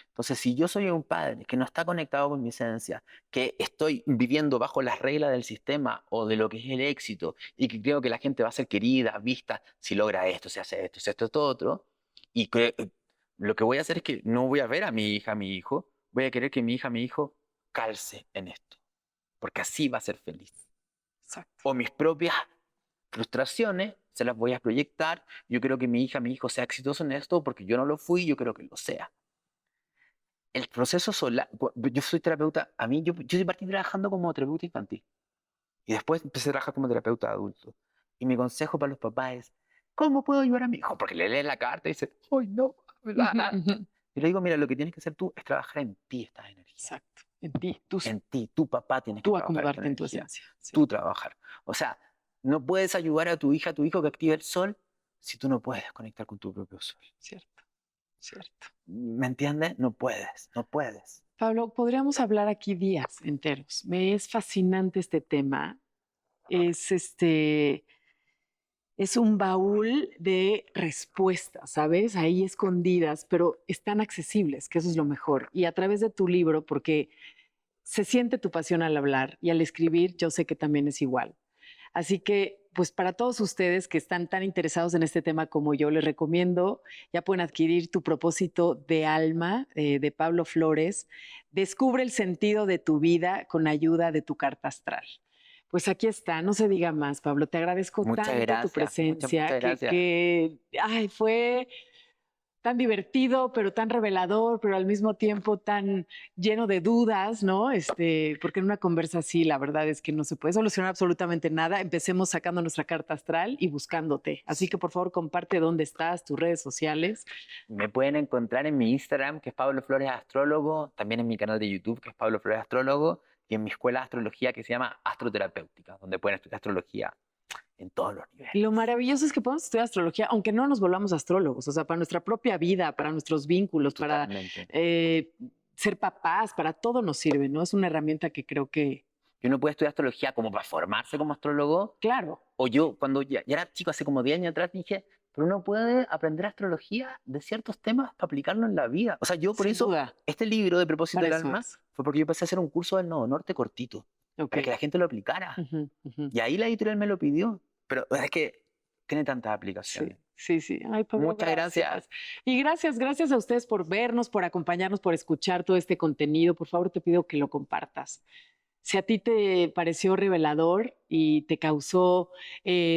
Entonces, si yo soy un padre que no está conectado con mi esencia, que estoy viviendo bajo las reglas del sistema o de lo que es el éxito y que creo que la gente va a ser querida, vista, si logra esto, si hace esto, si esto, otro, y lo que voy a hacer es que no voy a ver a mi hija, a mi hijo, voy a querer que mi hija, mi hijo calce en esto, porque así va a ser feliz. Exacto. O mis propias frustraciones se las voy a proyectar. Yo quiero que mi hija, mi hijo sea exitoso en esto porque yo no lo fui, yo quiero que lo sea. El proceso solar, yo soy terapeuta, a mí yo partí trabajando como terapeuta infantil y después empecé a trabajar como terapeuta adulto. Y mi consejo para los papás es, ¿cómo puedo ayudar a mi hijo? Porque le leen la carta y dice, ¡ay no! Bla, bla". Y le digo, mira, lo que tienes que hacer tú es trabajar en ti estas energías. Exacto. En ti, tú, En ti, tu papá tienes que tú trabajar esta acomodarte en tu energía. esencia. Sí, Tú trabajar. O sea, no puedes ayudar a tu hija, a tu hijo que active el sol si tú no puedes conectar con tu propio sol. cierto, cierto. ¿Me entiendes? No puedes, no puedes. Pablo, podríamos hablar aquí días enteros. Me es fascinante este tema. Es es un baúl de respuestas, ¿sabes? Ahí escondidas, pero están accesibles, que eso es lo mejor. Y a través de tu libro, porque se siente tu pasión al hablar y al escribir, yo sé que también es igual. Así que, pues para todos ustedes que están tan interesados en este tema como yo, les recomiendo, ya pueden adquirir Tu propósito de alma de Pablo Flores. Descubre el sentido de tu vida con ayuda de tu carta astral. Pues aquí está, no se diga más, Pablo. Te agradezco Muchas tanto tu gracias, muchas presencia gracias. ay, fue tan divertido, pero tan revelador, pero al mismo tiempo tan lleno de dudas, ¿no? Porque en una conversa así, la verdad es que no se puede solucionar absolutamente nada. Empecemos sacando nuestra carta astral y buscándote. Así que por favor comparte dónde estás, tus redes sociales. Me pueden encontrar en mi Instagram, que es Pablo Flores Astrólogo, también en mi canal de YouTube, que es Pablo Flores Astrólogo, y en mi escuela de astrología que se llama Astroterapéutica, donde pueden estudiar astrología en todos los niveles. Lo maravilloso es que podemos estudiar astrología, aunque no nos volvamos astrólogos, o sea, para nuestra propia vida, para nuestros vínculos, Totalmente. para ser papás, para todo nos sirve, ¿no? Es una herramienta que creo que, Y uno puede estudiar astrología como para formarse como astrólogo, claro, o yo cuando ya era chico, hace como 10 años atrás, dije, pero uno puede aprender astrología de ciertos temas para aplicarlo en la vida. O sea, yo por sin eso, duda, este libro de Propósito para del eso Alma, es. fue porque yo empecé a hacer un curso del Nodo Norte cortito, Ok. para que la gente lo aplicara. Ujú, ujú. Y ahí la editorial me lo pidió. Pero es que tiene tantas Sí, aplicaciones. sí. Ay, Pablo, Muchas gracias. Y gracias a ustedes por vernos, por acompañarnos, por escuchar todo este contenido. Por favor, te pido que lo compartas. Si a ti te pareció revelador y te causó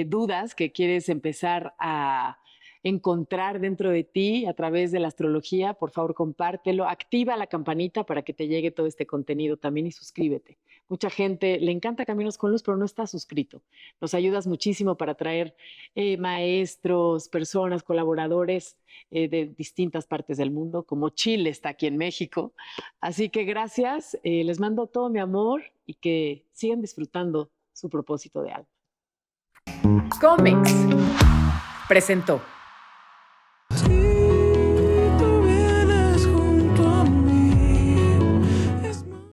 dudas que quieres empezar a encontrar dentro de ti a través de la astrología, por favor compártelo, activa la campanita para que te llegue todo este contenido también y suscríbete. Mucha gente le encanta Caminos con Luz, pero no está suscrito. Nos ayudas muchísimo para traer maestros, personas, colaboradores de distintas partes del mundo, como Chile está aquí en México. Así que gracias, les mando todo mi amor y que sigan disfrutando su propósito de alma. Comex presentó